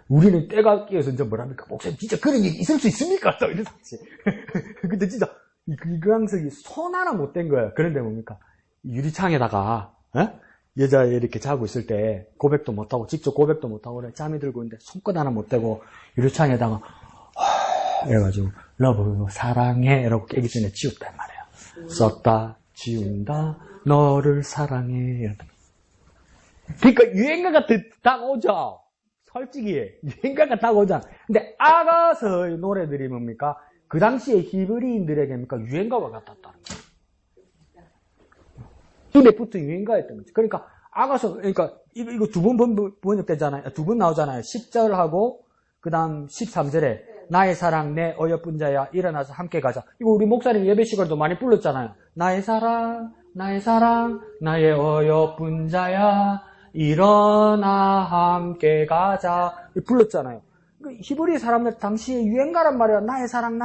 우리는 때가 끼어서 이제 뭐랍니까? 목사님 진짜 그런 얘기 있을 수 있습니까? 또 이랬었지. 근데 진짜 이광석이 손 하나 못 댄 거야. 그런데 뭡니까? 유리창에다가 여자 이렇게 자고 있을 때 고백도 못하고 직접 고백도 못하고 그래 잠이 들고 있는데 손끝 하나 못 대고 유리창에다가 이래가지고 러브 사랑해 라고 깨기 전에 지웠단 말이에요. 썼다 지운다 너를 사랑해. 그러니까 유행가가 다가오죠. 솔직히 유행가가 다가오잖아. 근데 아가서의 노래들이 뭡니까? 그 당시에 히브리인들에게니까 유행가가 같았다는 거예요. 눈에 붙은 유행가였던 거지. 그러니까 아가서 그러니까 이거 두 번 번역되잖아요. 두 번 나오잖아요. 10절하고 그 다음 13절에 나의 사랑 내 어여쁜 자야 일어나서 함께 가자. 이거 우리 목사님 예배 시간도 많이 불렀잖아요. 나의 사랑 나의 어여쁜 자야 일어나 함께 가자 불렀잖아요. 히브리 사람들 당시에 유행가란 말이야. 나의 사랑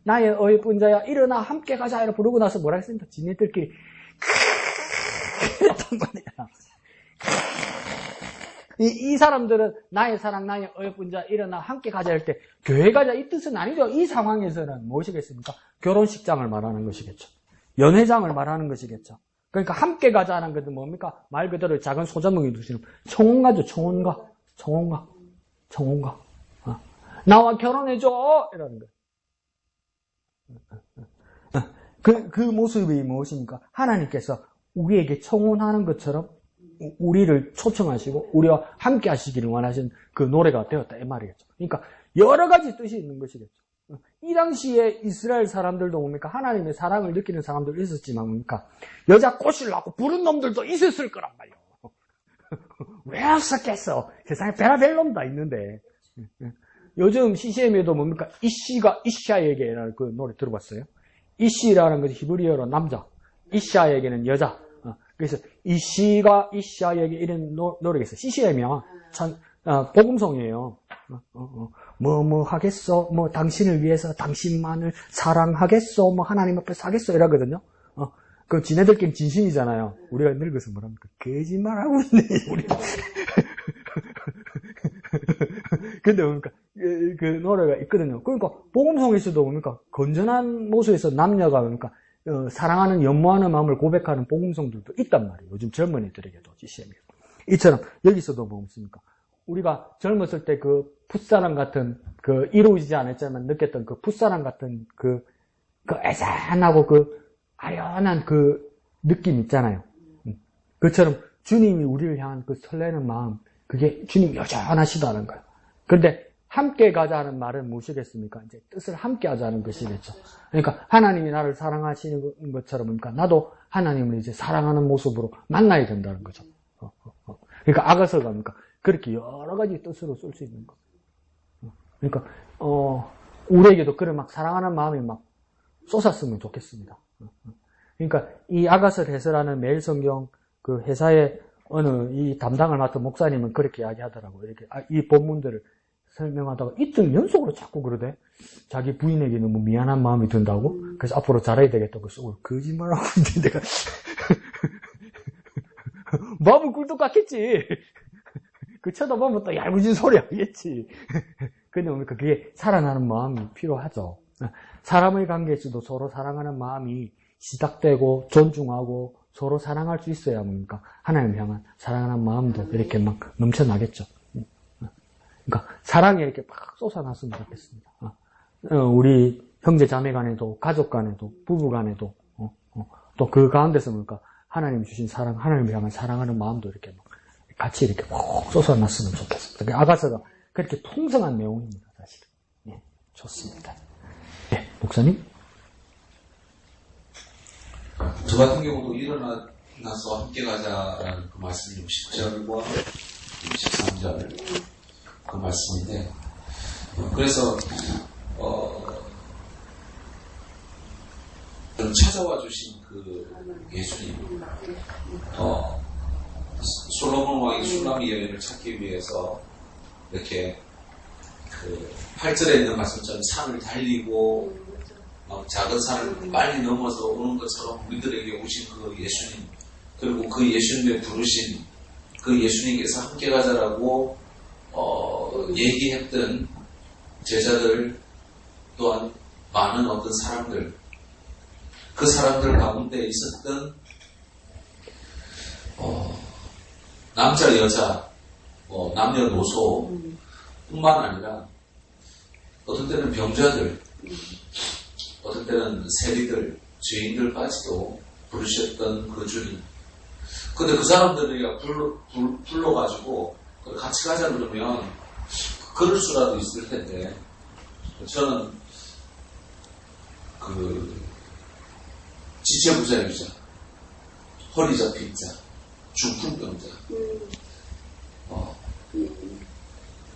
나의 어여쁜 자야 일어나 함께 가자 이렇게 부르고 나서 뭐라 했습니까? 지네들끼리 이랬단 말이야. 이 사람들은 나의 사랑 나의 어여쁜 자 일어나 함께 가자 할 때 교회 가자 이 뜻은 아니죠. 이 상황에서는 무엇이겠습니까? 결혼식장을 말하는 것이겠죠. 연회장을 말하는 것이겠죠. 그러니까 함께 가자는 것은 뭡니까? 말 그대로 작은 소자몽이 두시는 청혼가죠. 청혼가. 나와 결혼해줘 이러는 거예요. 그 모습이 무엇입니까? 하나님께서 우리에게 청혼하는 것처럼 우리를 초청하시고 우리와 함께 하시기를 원하신 그 노래가 되었다 이 말이겠죠. 그러니까 여러 가지 뜻이 있는 것이겠죠. 이 당시에 이스라엘 사람들도 뭡니까? 하나님의 사랑을 느끼는 사람들도 있었지만 뭡니까? 여자 꼬시려고 부른 놈들도 있었을 거란 말이에요. 왜 없었겠어? 세상에 별의별 놈 다 있는데. 요즘 CCM에도 뭡니까? 이씨가 이샤에게라는 그 노래 들어봤어요? 이씨라는 것이 히브리어로 남자, 이샤에게는 여자. 그래서 이씨가 이샤에게 이런 노래가 있어요. CCM이야. 복음성이에요. 뭐 하겠어? 뭐 당신을 위해서 당신만을 사랑하겠어? 뭐 하나님 앞에서 하겠어? 이러거든요. 그 지네들끼리 진심이잖아요. 우리가 늙어서 뭐랍니까? 거짓말하고 있네, 우리. 근데 뭡니까? 그 노래가 있거든요. 그러니까 복음성에서도 뭡니까? 건전한 모습에서 남녀가 뭡니까? 사랑하는 연모하는 마음을 고백하는 복음성들도 있단 말이에요. 요즘 젊은이들에게도 GCM이. 이처럼 여기서도 뭐 없습니까? 우리가 젊었을 때 그 풋사랑 같은 그 이루어지지 않았지만 느꼈던 그 풋사랑 같은 그 애잔하고 그 아련한 그 느낌 있잖아요. 그처럼 주님이 우리를 향한 그 설레는 마음, 그게 주님이 여전하시다는 거예요. 그런데 함께 가자는 말은 무엇이겠습니까? 이제 뜻을 함께 하자는 것이겠죠. 그러니까 하나님이 나를 사랑하시는 것처럼 그러니까 나도 하나님을 이제 사랑하는 모습으로 만나야 된다는 거죠. 그러니까 아가서가 뭡니까? 그렇게 여러 가지 뜻으로 쓸 수 있는 거. 그러니까 우리에게도 그런 막 사랑하는 마음이 막 쏟았으면 좋겠습니다. 그러니까 이 아가서 해설하는 매일 성경 그 회사의 어느 이 담당을 맡은 목사님은 그렇게 이야기하더라고요. 이렇게 이 본문들을 설명하다가 이틀 연속으로 자꾸 그러대. 자기 부인에게 너무 미안한 마음이 든다고. 그래서 앞으로 잘해야 되겠다고 쓰고 거짓말하고 있는데 내가 마음은 꿀떡 같겠지. 그 쳐다보면 또 얄궂은 소리 하겠지. 근데 뭡니까? 그게 살아나는 마음이 필요하죠. 사람의 관계에서도 서로 사랑하는 마음이 시작되고 존중하고 서로 사랑할 수 있어야 뭡니까? 하나님 향한 사랑하는 마음도 이렇게 막 넘쳐나겠죠. 그러니까 사랑이 이렇게 막 쏟아났으면 좋겠습니다. 우리 형제 자매 간에도 가족 간에도 부부 간에도 또 그 가운데서 뭡니까? 하나님 주신 사랑, 하나님을 향한 사랑하는 마음도 이렇게 막 같이 이렇게 푹 쏟아났으면 좋겠습니다. 아가서가 그렇게 풍성한 내용입니다, 사실은. 예, 좋습니다. 예, 목사님? 저 같은 경우도 일어나서 함께 가자라는 그 말씀이 60절과 63절 그 말씀인데, 그래서 찾아와 주신 그 예수님, 솔로몬 왕이 슐라미 여인을 찾기 위해서 이렇게 그 8절에 있는 말씀처럼 산을 달리고 작은 산을 빨리 넘어서 오는 것처럼 우리들에게 오신 그 예수님, 그리고 그 예수님의 부르심, 그 예수님께서 함께 가자라고 얘기했던 제자들 또한 많은 어떤 사람들, 그 사람들 가운데 있었던 남자, 여자, 남녀노소 뿐만 아니라 어떤 때는 병자들, 어떤 때는 세리들, 죄인들까지도 부르셨던 그 주님. 근데 그 사람들이 불러가지고 같이 가자 그러면 그럴 수라도 있을 텐데, 저는 지체부자유자, 허리 잡힌 자, 중풍병자,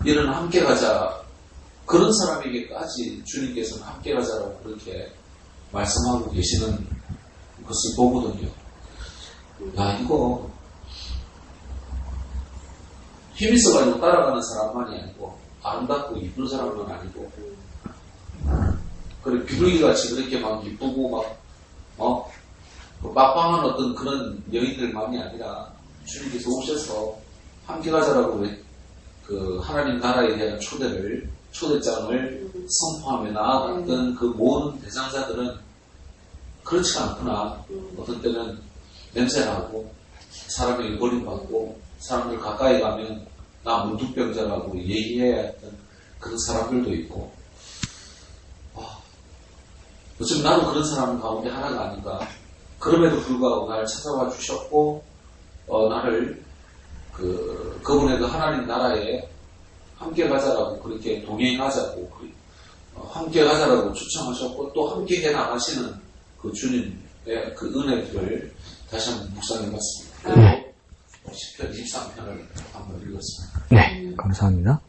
이런 함께 가자, 그런 사람에게까지 주님께서는 함께 가자라고 그렇게 말씀하고 계시는 것을 보거든요. 야, 이거 힘 있어가지고 따라가는 사람만이 아니고 아름답고 이쁜 사람만 아니고, 그리고 비둘기같이 그렇게 막 이쁘고 막 막방한 어떤 그런 여인들만이 아니라 주님께서 오셔서 함께 가자라고 그 하나님 나라에 대한 초대장을 선포하며 나아갔던 그 모든 대상자들은 그렇지 않구나. 어떤 때는 냄새나고 사람에게 버림받고 사람들 가까이 가면 나 문둥병자라고 얘기해야 했던 그런 사람들도 있고, 어쩌면 나도 그런 사람 가운데 하나가 아닌가. 그럼에도 불구하고 나를 찾아와 주셨고, 나를 그분의 그 하나님 나라에 함께 가자라고 그렇게 동행하자고 함께 가자라고 추천하셨고, 또 함께 해 나가시는 그 주님의 그 은혜들을 다시 한번 묵상해봤습니다. 그리고 10편 23편을 한번 읽었습니다. 네, 감사합니다.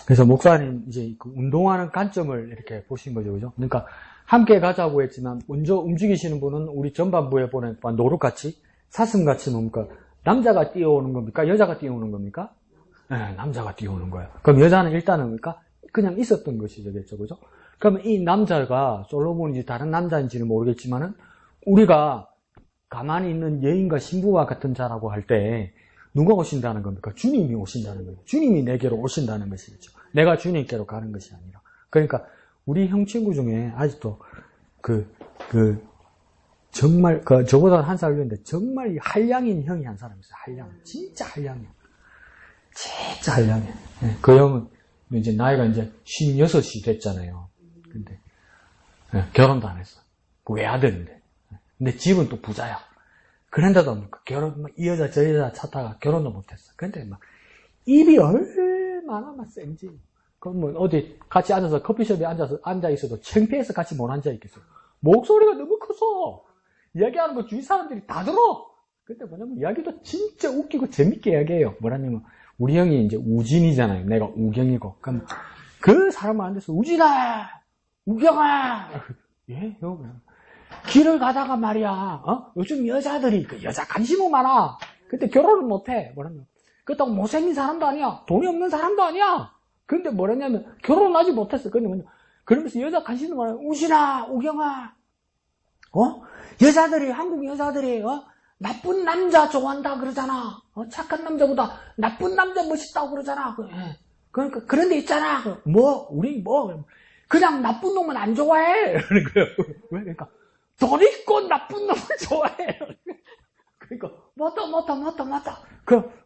그래서 목사님 이제 그 운동하는 관점을 이렇게 보신 거죠, 그죠? 그러니까 함께 가자고 했지만 먼저 움직이시는 분은 우리 전반부에 보는 노룩같이 사슴같이 뭡니까? 남자가 뛰어오는 겁니까? 여자가 뛰어오는 겁니까? 네, 남자가 뛰어오는 거예요. 그럼 여자는 일단은 뭡니까? 그냥 있었던 것이죠, 그죠? 그러면 이 남자가 솔로몬인지 다른 남자인지는 모르겠지만은 우리가 가만히 있는 여인과 신부와 같은 자라고 할 때 누가 오신다는 겁니까? 주님이 오신다는 거예요. 주님이 내게로 오신다는 것이겠죠. 내가 주님께로 가는 것이 아니라. 그러니까 우리 형 친구 중에 아직도 정말 저보다 한 살 위인데 정말 한량인 형이 한 사람 있어요. 한량, 진짜 한량이야. 진짜 한량이야. 네, 그 형은 이제 나이가 이제 56이 됐잖아요. 근데 네, 결혼도 안 했어. 그 외아들인데. 근데 집은 또 부자야. 그런데도 이 여자 저 여자 찾다가 결혼도 못했어. 근데 막 입이 얼마나 막 센지. 그럼 뭐 어디 같이 앉아서 커피숍에 앉아 있어도 창피해서 같이 못 앉아 있겠어요. 목소리가 너무 커서 이야기하는 거 주위 사람들이 다 들어. 근데 뭐냐면 이야기도 진짜 웃기고 재밌게 이야기해요. 뭐라냐면 우리 형이 이제 우진이잖아요. 내가 우경이고. 그럼 그 사람은 앉아서 우진아, 우경아. 예, 형. 길을 가다가 말이야. 요즘 여자들이 여자 관심은 많아. 근데 결혼을 못해. 뭐라면 그렇다고 못생긴 사람도 아니야. 돈이 없는 사람도 아니야. 근데 뭐랬냐면 결혼은 아직 못했어. 근데 뭐냐, 그러면서 여자 관심도 많아. 우진아, 우경아. 여자들이, 한국 여자들이 나쁜 남자 좋아한다 그러잖아. 착한 남자보다 나쁜 남자 멋있다고 그러잖아. 그러니까 그런 데 있잖아. 우리 그냥 나쁜 놈은 안 좋아해. 그러는 거예요. 왜? 그러니까 돈 있고 나쁜 놈을 좋아해. 그러니까 맞다.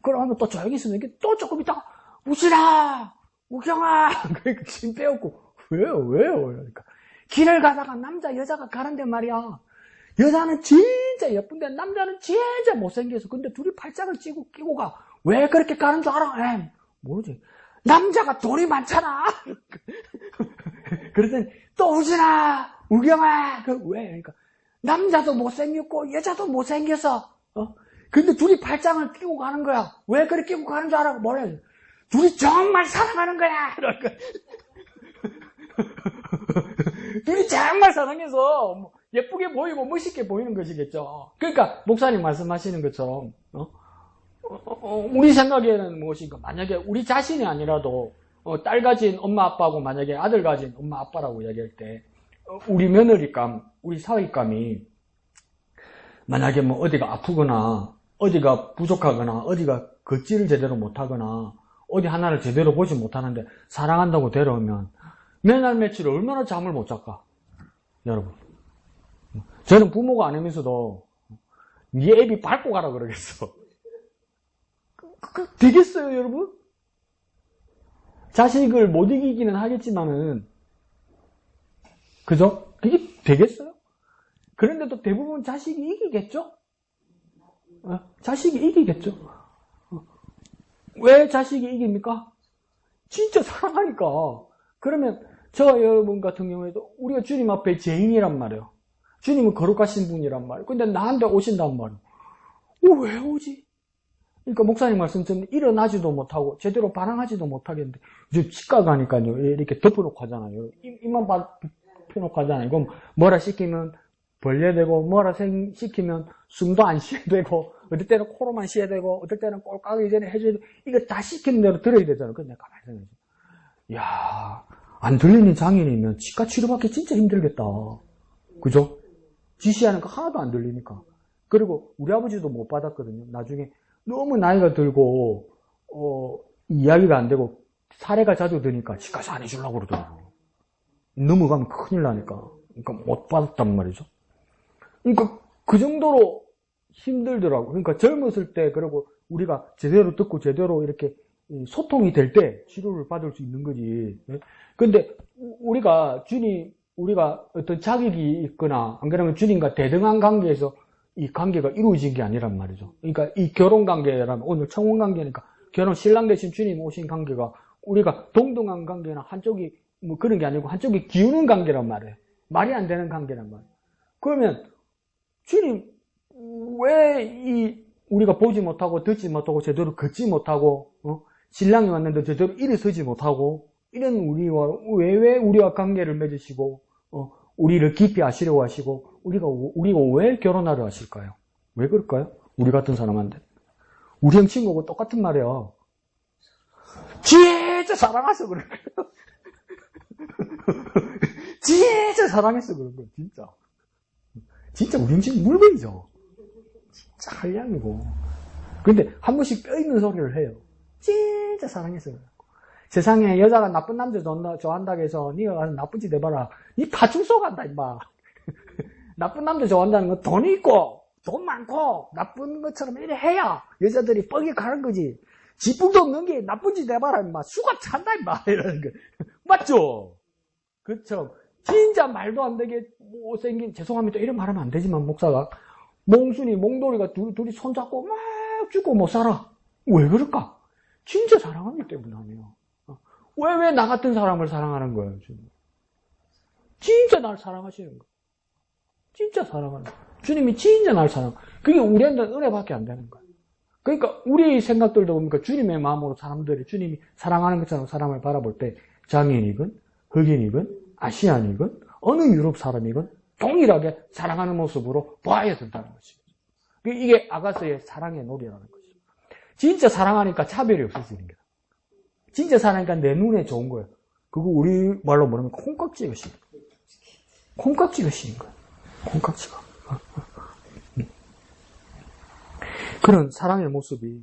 그러면 또 조용히 있으면 또 조금 있다가 우진아, 우경아. 그러니까 침 빼었고 왜요? 그러니까 길을 가다가 남자 여자가 가는데 말이야. 여자는 진짜 예쁜데 남자는 진짜 못생겨서. 근데 둘이 팔짱을 끼고 가. 왜 그렇게 가는 줄 알아? 모르지. 남자가 돈이 많잖아. 그랬더니 또 우진아, 우경아. 왜? 그러니까 남자도 못생겼고 여자도 못생겨서. 근데 둘이 팔짱을 끼고 가는 거야. 왜 그렇게 끼고 가는 줄 알아? 뭐래? 둘이 정말 사랑하는 거야. 그러니까 둘이 정말 사랑해서 예쁘게 보이고 멋있게 보이는 것이겠죠. 그러니까 목사님 말씀하시는 것처럼 우리 생각에는 무엇인가, 만약에 우리 자신이 아니라도 딸 가진 엄마 아빠하고 만약에 아들 가진 엄마 아빠라고 이야기할 때 우리 며느리감, 우리 사위감이 만약에 어디가 아프거나 어디가 부족하거나 어디가 걷지를 제대로 못하거나 어디 하나를 제대로 보지 못하는데 사랑한다고 데려오면 매날 며칠 얼마나 잠을 못 잘까? 여러분. 저는 부모가 아니면서도 네 애비 밟고 가라 그러겠어. 되겠어요, 여러분? 자식을 못 이기기는 하겠지만은, 그죠? 그게 되겠어요? 그런데도 대부분 자식이 이기겠죠? 자식이 이기겠죠? 왜 자식이 이깁니까? 진짜 사랑하니까. 그러면 저 여러분 같은 경우에도 우리가 주님 앞에 죄인이란 말이에요. 주님은 거룩하신 분이란 말이에요. 근데 나한테 오신단 말이에요. 왜 오지? 그러니까 목사님 말씀처럼 일어나지도 못하고 제대로 반항하지도 못하겠는데 요즘 치과 가니까요 이렇게 덮어놓고 하잖아요. 입만 펴놓고 하잖아요. 그럼 뭐라 시키면 벌레되고 뭐라 시키면 숨도 안 쉬어야 되고 어떨 때는 코로만 쉬어야 되고 어떨 때는 꼴깍이 전에 해줘야 되고 이거 다 시키는 대로 들어야 되잖아요. 근데 내가 가만히 생각해. 야, 안 들리는 장애인이면 치과 치료받기 진짜 힘들겠다. 그죠? 지시하는 거 하나도 안 들리니까. 그리고 우리 아버지도 못 받았거든요. 나중에 너무 나이가 들고 이야기가 안 되고 사례가 자주 드니까 치과에서 안 해주려고 그러더라고요. 넘어가면 큰일 나니까. 그러니까 못 받았단 말이죠. 그러니까 그 정도로 힘들더라고요. 그러니까 젊었을 때 그리고 우리가 제대로 듣고 제대로 이렇게 소통이 될 때 치료를 받을 수 있는 거지. 근데 우리가 어떤 자격이 있거나 안 그러면 주님과 대등한 관계에서 이 관계가 이루어진 게 아니란 말이죠. 그러니까 이 결혼 관계라면 오늘 청혼 관계니까 결혼 신랑 대신 주님 오신 관계가 우리가 동등한 관계나 한쪽이 뭐 그런 게 아니고 한쪽이 기우는 관계란 말이에요. 말이 안 되는 관계란 말이에요. 그러면 주님 왜 우리가 보지 못하고 듣지 못하고 제대로 걷지 못하고 신랑이 왔는데 제대로 일어서지 못하고 이런 왜 우리와 관계를 맺으시고 우리를 깊이 아시려고 하시고 우리가 왜 결혼하려 하실까요? 왜 그럴까요? 우리 같은 사람한테 우리 형 친구하고 똑같은 말이야. 진짜 사랑해서 그런 거예요. 진짜 사랑해서 그런 거예요. 진짜 우리 형 친구 물건이죠. 진짜 한량이고. 근데 한 번씩 뼈 있는 소리를 해요. 진짜 사랑해서 그래요. 세상에 여자가 나쁜 남자 좋아한다고 해서 니가 가서 나쁜 짓 해봐라. 니 파충 쏘간다 임마. 나쁜 남자 좋아한다는 건 돈 있고 돈 많고 나쁜 것처럼 이래 해야 여자들이 뻑이 가는 거지. 지풍도 없는 게 나쁜 짓 해봐라 임마. 수갑 찬다 임마. 이러는 거 맞죠? 그렇죠. 진짜 말도 안 되게 못생긴, 죄송합니다 이런 말하면 안 되지만 목사가 몽순이 몽돌이가 둘이 손잡고 막 죽고 못 살아. 왜 그럴까? 진짜 사랑하기 때문에 아니에요. 왜 나 같은 사람을 사랑하는 거예요? 진짜 날 사랑하시는 거예요. 진짜 사랑하는 거예요. 주님이 진짜 날 사랑. 그게 우리한테는 은혜밖에 안 되는 거예요. 그러니까 우리 생각들도 보니까 주님의 마음으로 사람들이 주님이 사랑하는 것처럼 사람을 바라볼 때 장애인이건 흑인이건 아시안이건 어느 유럽 사람이건 동일하게 사랑하는 모습으로 봐야 된다는 것이죠. 이게 아가서의 사랑의 놀이라는 것이죠. 진짜 사랑하니까 차별이 없어지는 거예요. 진짜 사랑하니까 내 눈에 좋은 거예요. 그거 우리 말로 뭐냐면 콩깍지가 씌는 거예요. 콩깍지가 씌는 거예요. 콩깍지가. 그런 사랑의 모습이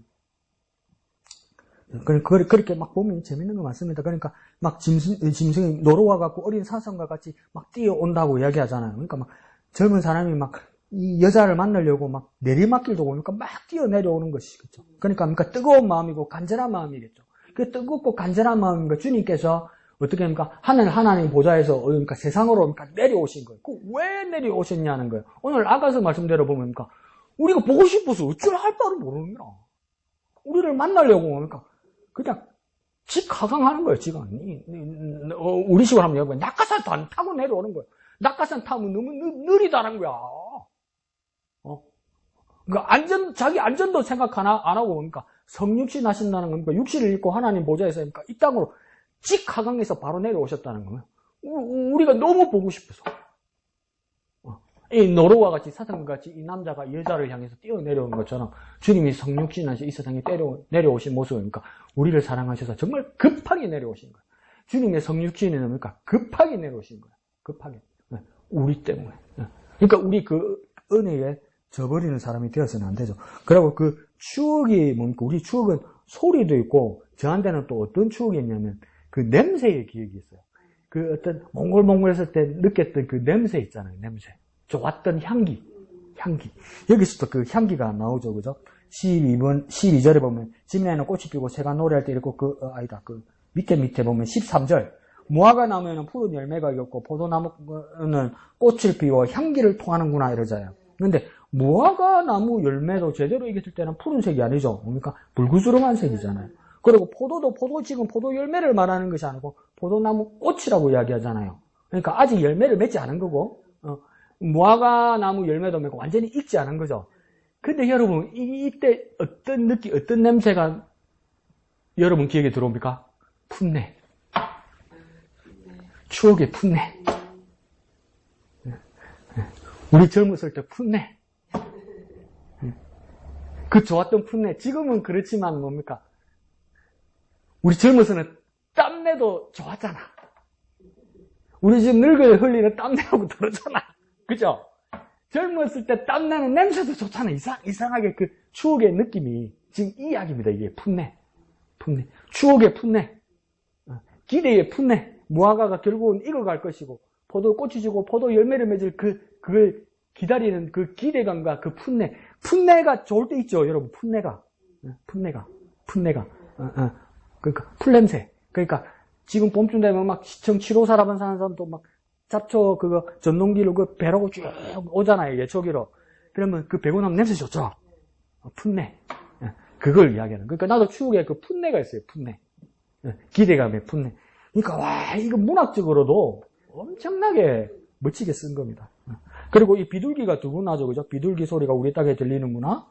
그렇게 막 보면 재밌는 거 많습니다. 그러니까 막 짐승이 놀러 와갖고 어린 사슴과 같이 막 뛰어온다고 이야기하잖아요. 그러니까 막 젊은 사람이 막 이 여자를 만나려고 막 내리막길도 보니까 막 뛰어내려오는 것이겠죠. 그러니까 뜨거운 마음이고 간절한 마음이겠죠. 그 뜨겁고 간절한 마음인 거 주님께서 어떻게 합니까? 하나님 보좌에서 그러니까 세상으로 그러니까 내려오신 거예요. 그 왜 내려오셨냐는 거예요. 오늘 아가서 말씀대로 보면 우리가 보고 싶어서 어쩔 할 바를 모르는 거야. 우리를 만나려고 그러니까 그냥 직하강하는 거예요. 지금 우리 식으로 하면 여러분 낙하산 타고 내려오는 거예요. 낙하산 타면 너무 느리다는 거야. 그러니까 자기 안전도 생각 안 하고 그러니까 성육신 하신다는 겁니까? 육신을 입고 하나님 보좌에서 그러니까 이 땅으로 직하강에서 바로 내려오셨다는 거예요. 우리가 너무 보고 싶어서. 이 노루와 같이 사슴과 같이 이 남자가 이 여자를 향해서 뛰어내려오는 것처럼 주님이 성육신하셔서 이 세상에 내려오신 모습이니까 우리를 사랑하셔서 정말 급하게 내려오신 거예요. 주님의 성육신은 뭡니까? 급하게 내려오신 거예요. 급하게. 우리 때문에. 그러니까 우리 그 은혜에 저버리는 사람이 되어서는 안 되죠. 그리고 그 추억이 뭡니까? 우리 추억은 소리도 있고, 저한테는 또 어떤 추억이 있냐면, 그 냄새의 기억이 있어요. 그 어떤 몽골몽골했을 때 느꼈던 그 냄새 있잖아요, 냄새. 좋았던 향기. 여기서도 그 향기가 나오죠, 그죠? 12절에 보면, 집내에는 꽃이 피고 새가 노래할 때 이렇고, 밑에 보면 13절. 무화과 나무에는 푸른 열매가 있고, 포도나무는 꽃을 피워 향기를 통하는구나, 이러잖아요. 근데, 무화과 나무 열매도 제대로 익었을 때는 푸른색이 아니죠. 그러니까, 불구스름한 색이잖아요. 그리고 지금 포도 열매를 말하는 것이 아니고, 포도나무 꽃이라고 이야기하잖아요. 그러니까, 아직 열매를 맺지 않은 거고, 무화과 나무 열매도 맺고, 완전히 익지 않은 거죠. 근데 여러분, 이때 어떤 냄새가 여러분 기억에 들어옵니까? 풋내. 추억의 풋내. 우리 젊었을 때 풋내. 그 좋았던 풋내. 지금은 그렇지만 뭡니까? 우리 젊어서는 땀내도 좋았잖아. 우리 지금 늙어야 흘리는 땀내라고 들었잖아. 그죠? 젊었을 때 땀나는 냄새도 좋잖아. 이상하게 그 추억의 느낌이. 지금 이 이야기입니다. 이게 풋내. 추억의 풋내. 기대의 풋내. 무화과가 결국은 익어갈 것이고, 포도꽃이 지고 포도 열매를 맺을 그걸 기다리는 그 기대감과 그 풋내. 풋내가 좋을 때 있죠, 여러분. 풋내가. 그러니까, 풀냄새. 그러니까, 지금 봄쯤 되면 막 시청 7호사라고 사는 사람도 막 잡초 전동기로 배라고 쭉 오잖아요, 예초기로. 그러면 그 배고 나면 냄새 좋죠? 풋내. 그걸 이야기하는. 그러니까 나도 추억에 그 풋내가 있어요, 풋내. 기대감의 풋내. 그러니까, 와, 이거 문학적으로도 엄청나게 멋지게 쓴 겁니다. 그리고 이 비둘기가 두 번 나죠, 그죠? 비둘기 소리가 우리 땅에 들리는구나.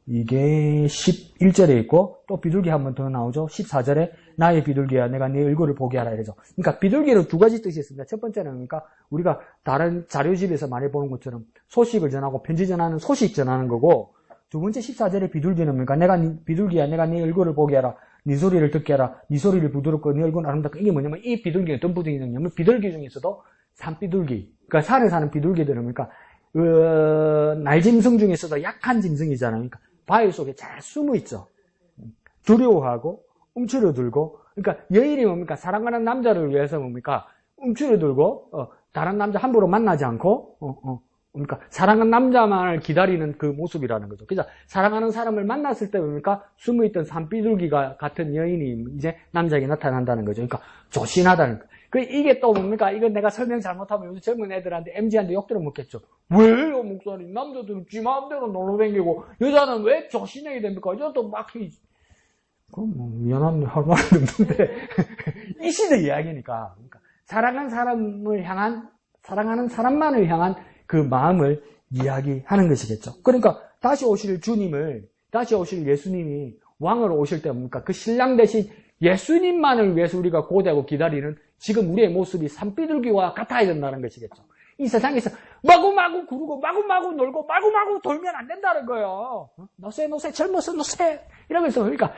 이게 11절에 있고, 또 비둘기 한 번 더 나오죠. 14절에, 나의 비둘기야, 내가 네 얼굴을 보게 하라, 이러죠. 그러니까 비둘기는 두 가지 뜻이 있습니다. 첫 번째는, 그러니까, 우리가 다른 자료집에서 많이 보는 것처럼 소식을 전하고, 편지 전하는, 소식 전하는 거고, 두 번째 14절에 비둘기는, 그러니까, 비둘기야, 내가 네 얼굴을 보게 하라, 네 소리를 듣게 하라, 네 소리를 부드럽고, 네 얼굴은 아름답고, 이게 뭐냐면, 이 비둘기는 어떤 비둘기냐면, 비둘기 중에서도 산비둘기, 그러니까 산에 사는 비둘기들은, 그러니까, 날짐승 중에서도 약한 짐승이잖아요. 그러니까, 바위 속에 잘 숨어 있죠. 두려워하고, 움츠러들고, 그러니까, 여인이 뭡니까? 사랑하는 남자를 위해서 뭡니까? 움츠러들고, 다른 남자 함부로 만나지 않고, 그러니까, 사랑하는 남자만을 기다리는 그 모습이라는 거죠. 그래서, 사랑하는 사람을 만났을 때 뭡니까? 숨어있던 산비둘기가 같은 여인이 이제 남자에게 나타난다는 거죠. 그러니까, 조신하다는 거. 이게 또 뭡니까? 이건 내가 설명 잘못하면 요즘 젊은 애들한테, MZ한테 욕들어 먹겠죠. 왜요, 목사님? 남자들은 지 마음대로 놀러 다니고, 여자는 왜 조신해야 됩니까? 여자도 막, 그럼 뭐, 미안한데, 할 말은 없는데. 이 시대 이야기니까. 그러니까, 사랑하는 사람만을 향한 그 마음을 이야기하는 것이겠죠. 그러니까, 다시 오실 예수님이 왕으로 오실 때 뭡니까? 그 신랑 대신 예수님만을 위해서 우리가 고대하고 기다리는 지금 우리의 모습이 산비둘기와 같아야 된다는 것이겠죠. 이 세상에서 마구마구 구르고 마구마구 놀고 마구마구 돌면 안 된다는 거예요. 노세 젊어서 노세 이러면서 그러니까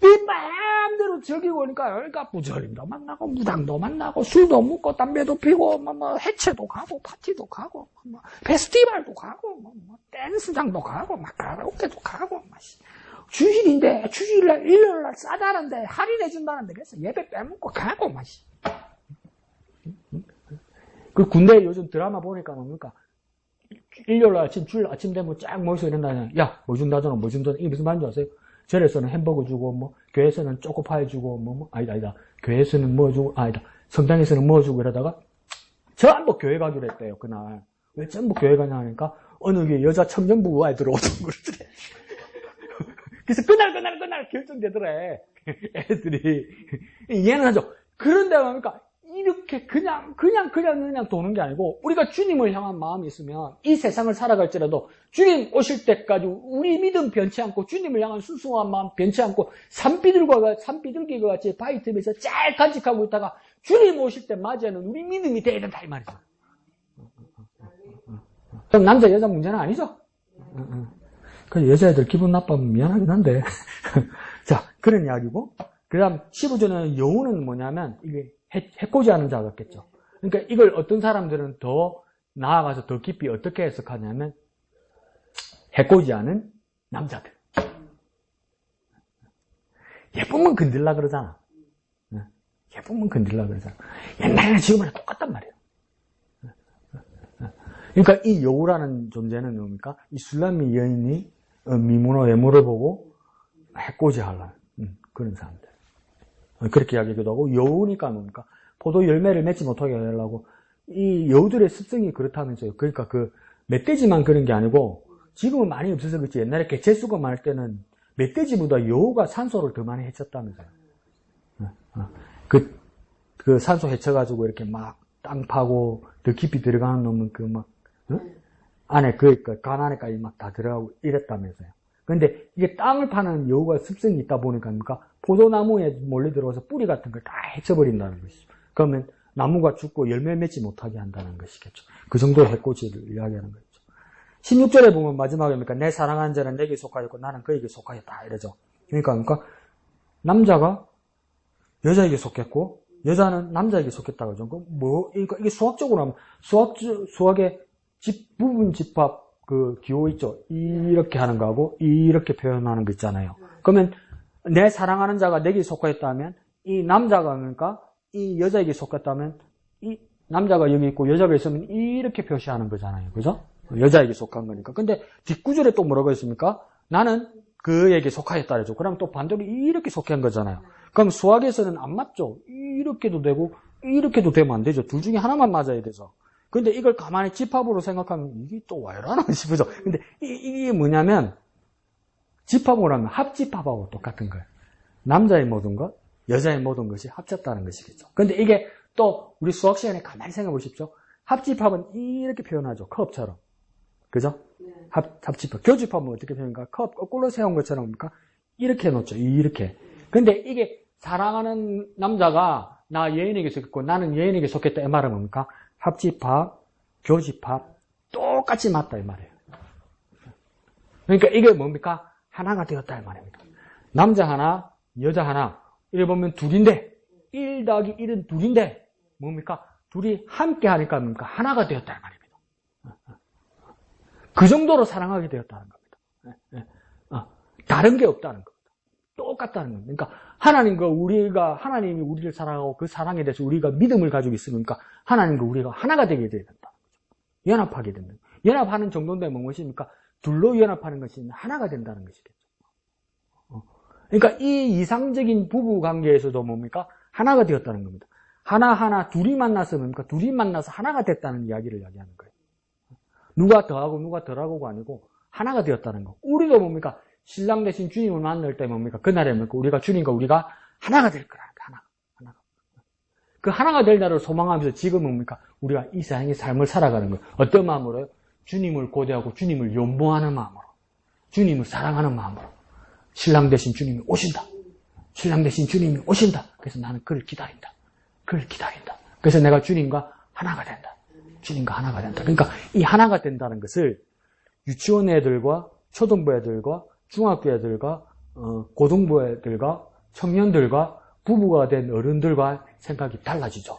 네 마음대로 즐기고 그러니까 부절임도 만나고 무당도 만나고 술도 먹고 담배도 피고 뭐 해체도 가고 파티도 가고 뭐 페스티벌도 가고 뭐 댄스장도 가고 막 가라오케도 가고 막 주일인데 주일날 일요일날 싸다는데 할인해준다는데 그래서 예배 빼먹고 가고 막 그 군대 요즘 드라마 보니까 뭡니까? 일요일 아침, 주일 아침 되면 쫙 모여서 이런다냐. 야, 뭐 준다잖아, 뭐 준다잖아. 이게 무슨 말인지 아세요? 절에서는 햄버거 주고, 뭐, 교회에서는 초코파이 주고, 아니다. 교회에서는 뭐 주고, 아니다. 성당에서는 뭐 주고 이러다가, 전부 교회 가기로 했대요, 그날. 왜 전부 교회 가냐 하니까, 어느 게 여자 청년부 아이 들어오던 그러더래. 그래서 그날 결정되더래. 애들이. 이해는 하죠. 그런데 뭡니까? 이렇게 그냥 도는 게 아니고 우리가 주님을 향한 마음이 있으면 이 세상을 살아갈지라도 주님 오실 때까지 우리 믿음 변치 않고 주님을 향한 순수한 마음 변치 않고 산비둘기가 같이 바위 틈에서 잘 간직하고 있다가 주님 오실 때 맞이하는 우리 믿음이 돼야 된다 이 말이죠. 그럼 남자 여자 문제는 아니죠. 그 여자애들 기분 나빠하면 미안하긴 한데 자 그런 이야기고 그 다음 15절에는 여우는 뭐냐면 이게 해코지 하는 자 같겠죠. 그러니까 이걸 어떤 사람들은 더 나아가서 더 깊이 어떻게 해석하냐면 해코지 하는 남자들. 예쁘면 건들라 그러잖아. 예쁘면 건들라 그러잖아. 옛날에는 지금은 똑같단 말이에요. 그러니까 이 여우라는 존재는 뭡니까? 이 술람미 여인이 미모나 외모를 보고 해코지하려는 그런 사람들. 그렇게 이야기하기도 하고, 여우니까 뭡니까? 포도 열매를 맺지 못하게 하려고, 이 여우들의 습성이 그렇다면서요. 그러니까 그 멧돼지만 그런 게 아니고, 지금은 많이 없어서 그렇지, 옛날에 개체수가 많을 때는 멧돼지보다 여우가 산소를 더 많이 헤쳤다면서요. 그 산소 헤쳐가지고 이렇게 막 땅 파고 더 깊이 들어가는 놈은 그 막, 안에 간 안에까지 막 다 들어가고 이랬다면서요. 근데 이게 땅을 파는 여우가 습성이 있다 보니까 포도나무에 몰래 들어와서 뿌리 같은 걸 다 헤쳐버린다는 것이죠. 그러면 나무가 죽고 열매 맺지 못하게 한다는 것이겠죠. 그 정도의 해코지를 이야기하는 거죠. 16절에 보면 마지막에 내 사랑하는 자는 내게 속하였고 나는 그에게 속하였다 이러죠. 그러니까 남자가 여자에게 속했고 여자는 남자에게 속했다 그러죠. 이게 수학적으로 하면 수학의 부분 집합 그 기호 있죠. 이렇게 하는 거하고 이렇게 표현하는 거 있잖아요. 그러면 내 사랑하는 자가 내게 속하였다면 이 남자가 그러니까 이 여자에게 속했다면 이 남자가 여기 있고 여자가 있으면 이렇게 표시하는 거잖아요. 그죠? 여자에게 속한 거니까. 근데 뒷구절에 또 뭐라고 했습니까? 나는 그에게 속하였다 그러죠. 그럼 또 반대로 이렇게 속한 거잖아요. 그럼 수학에서는 안 맞죠. 이렇게도 되고 이렇게도 되면 안 되죠. 둘 중에 하나만 맞아야 되죠. 근데 이걸 가만히 집합으로 생각하면 이게 또 왜 이러나 싶으죠. 근데 이게 뭐냐면 집합으로 하면 합집합하고 똑같은 거예요. 남자의 모든 것, 여자의 모든 것이 합쳤다는 것이겠죠. 근데 이게 또 우리 수학 시간에 가만히 생각해 보십시오. 합집합은 이렇게 표현하죠. 컵처럼. 그죠? 합집합. 교집합은 어떻게 표현할까? 컵 거꾸로 세운 것처럼 뭡니까? 이렇게 해놓죠. 이렇게. 근데 이게 사랑하는 남자가 나 여인에게 속했고 나는 여인에게 속했다 이 말은 뭡니까? 합집합, 교집합 똑같이 맞다 이 말이에요. 그러니까 이게 뭡니까? 하나가 되었다 이 말입니다. 남자 하나, 여자 하나. 이래 보면 둘인데 1 더하기 1은 둘인데 뭡니까? 둘이 함께 하니까 뭡니까? 하나가 되었다 이 말입니다. 그 정도로 사랑하게 되었다는 겁니다. 다른 게 없다는 겁니다. 똑같다는 겁니다. 그러니까 하나님이 우리를 사랑하고 그 사랑에 대해서 우리가 믿음을 가지고 있으니까 하나님과 우리가 하나가 되게 돼야 된다. 연합하게 된다. 연합하는 정도인데 무엇입니까? 둘로 연합하는 것이 하나가 된다는 것이겠죠. 그러니까 이 이상적인 부부 관계에서도 뭡니까? 하나가 되었다는 겁니다. 하나 둘이 만나서 뭡니까? 둘이 만나서 하나가 됐다는 이야기를 이야기하는 거예요. 누가 더하고 누가 덜하고가 아니고 하나가 되었다는 거. 우리도 뭡니까? 신랑 대신 주님을 만날 때 뭡니까? 그날에 뭡니까? 우리가 주님과 우리가 하나가 될 거라니까. 하나가. 그 하나가 될 날을 소망하면서 지금 뭡니까? 우리가 이 세상의 삶을 살아가는 거예요. 어떤 마음으로요? 주님을 고대하고 주님을 연모하는 마음으로. 주님을 사랑하는 마음으로. 신랑 대신 주님이 오신다. 신랑 대신 주님이 오신다. 그래서 나는 그를 기다린다. 그래서 내가 주님과 하나가 된다. 주님과 하나가 된다. 그러니까 이 하나가 된다는 것을 유치원 애들과 초등부 애들과 중학교 애들과 고등부 애들과 청년들과 부부가 된 어른들과 생각이 달라지죠.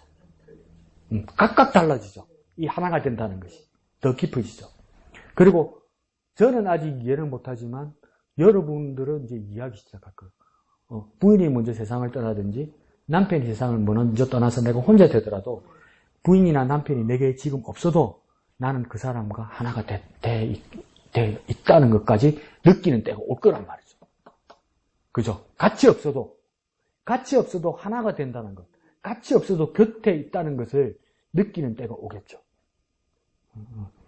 각각 달라지죠. 이 하나가 된다는 것이 더 깊어지죠. 그리고 저는 아직 이해를 못하지만 여러분들은 이제 이해하기 시작할 거예요. 부인이 먼저 세상을 떠나든지 남편이 세상을 먼저 떠나서 내가 혼자 되더라도 부인이나 남편이 내게 지금 없어도 나는 그 사람과 하나가 있다는 것까지 느끼는 때가 올 거란 말이죠. 그죠? 같이 없어도 하나가 된다는 것. 같이 없어도 곁에 있다는 것을 느끼는 때가 오겠죠.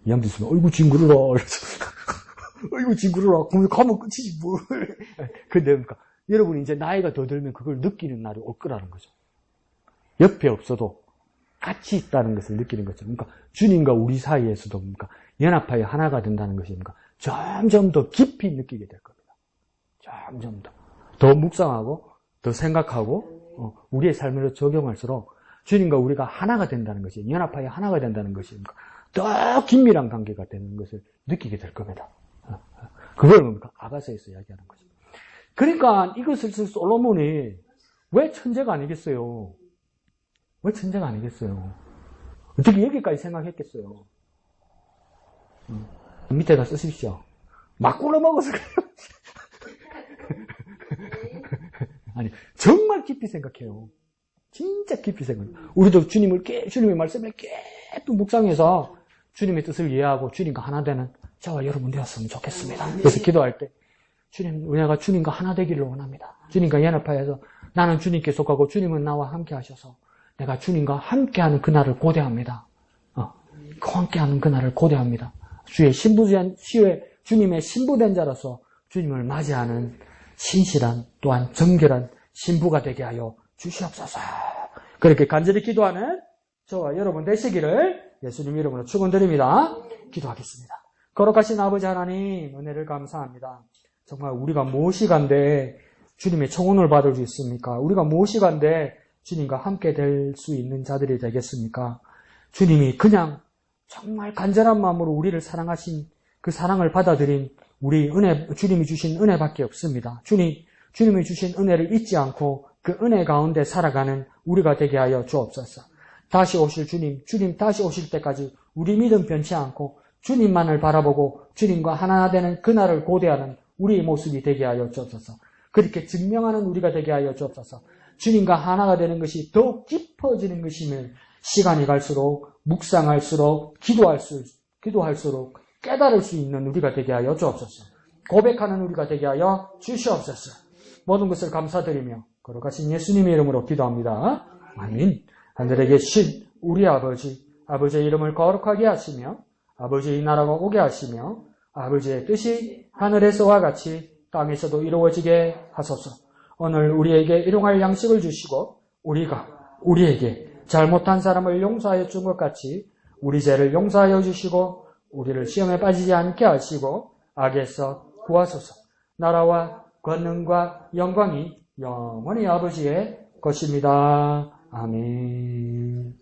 이함도 있으면, 어이구, 징그러라. 어이구, 징그러라. 가면 끝이지, 뭘. 근데, 그러니까, 여러분이 이제 나이가 더 들면 그걸 느끼는 날이 올 거라는 거죠. 옆에 없어도 같이 있다는 것을 느끼는 거죠. 그러니까, 주님과 우리 사이에서도 뭡니까? 연합하여 하나가 된다는 것입니까? 점점 더 깊이 느끼게 될 겁니다. 점점 더 묵상하고, 더 생각하고, 우리의 삶으로 적용할수록 주님과 우리가 하나가 된다는 것이, 연합하여 하나가 된다는 것입니까? 더 긴밀한 관계가 되는 것을 느끼게 될 겁니다. 그걸 뭡니까? 아가서에서 이야기하는 거죠. 그러니까 이것을 쓸 솔로몬이 왜 천재가 아니겠어요? 왜 천재가 아니겠어요? 어떻게 여기까지 생각했겠어요? 밑에다 쓰십시오. 막 꿀러 먹어서 그래요. 아니, 정말 깊이 생각해요. 진짜 깊이 생각해요. 우리도 주님의 말씀을 계속 묵상해서 주님의 뜻을 이해하고 주님과 하나 되는 저와 여러분 되었으면 좋겠습니다. 그래서 기도할 때 주님, 내가 주님과 하나 되기를 원합니다. 주님과 연합하여서 나는 주님께 속하고 주님은 나와 함께 하셔서 내가 주님과 함께하는 그날을 고대합니다. 함께하는 그날을 고대합니다. 주님의 신부된 자로서 주님을 맞이하는 신실한 또한 정결한 신부가 되게 하여 주시옵소서. 그렇게 간절히 기도하는 저와 여러분 되시기를 예수님 이름으로 축원드립니다. 기도하겠습니다. 거룩하신 아버지 하나님, 은혜를 감사합니다. 정말 우리가 무엇이 간데 주님의 청혼을 받을 수 있습니까? 우리가 무엇이 간데 주님과 함께 될 수 있는 자들이 되겠습니까? 주님이 그냥 정말 간절한 마음으로 우리를 사랑하신 그 사랑을 받아들인 주님이 주신 은혜밖에 없습니다. 주님이 주신 은혜를 잊지 않고 그 은혜 가운데 살아가는 우리가 되게 하여 주옵소서. 다시 오실 주님 다시 오실 때까지 우리 믿음 변치 않고 주님만을 바라보고 주님과 하나 되는 그날을 고대하는 우리의 모습이 되게 하여 주옵소서. 그렇게 증명하는 우리가 되게 하여 주옵소서. 주님과 하나가 되는 것이 더욱 깊어지는 것임을 시간이 갈수록 묵상할수록 기도할수록 깨달을 수 있는 우리가 되게 하여 주옵소서. 고백하는 우리가 되게 하여 주시옵소서. 모든 것을 감사드리며 거룩하신 예수님의 이름으로 기도합니다. 아멘. 하늘에 계신 우리 아버지의 이름을 거룩하게 하시며 아버지의 나라가 오게 하시며 아버지의 뜻이 하늘에서와 같이 땅에서도 이루어지게 하소서. 오늘 우리에게 일용할 양식을 주시고 우리에게 잘못한 사람을 용서하여 준 것 같이 우리 죄를 용서하여 주시고 우리를 시험에 빠지지 않게 하시고 악에서 구하소서. 나라와 권능과 영광이 영원히 아버지의 것입니다. 아멘.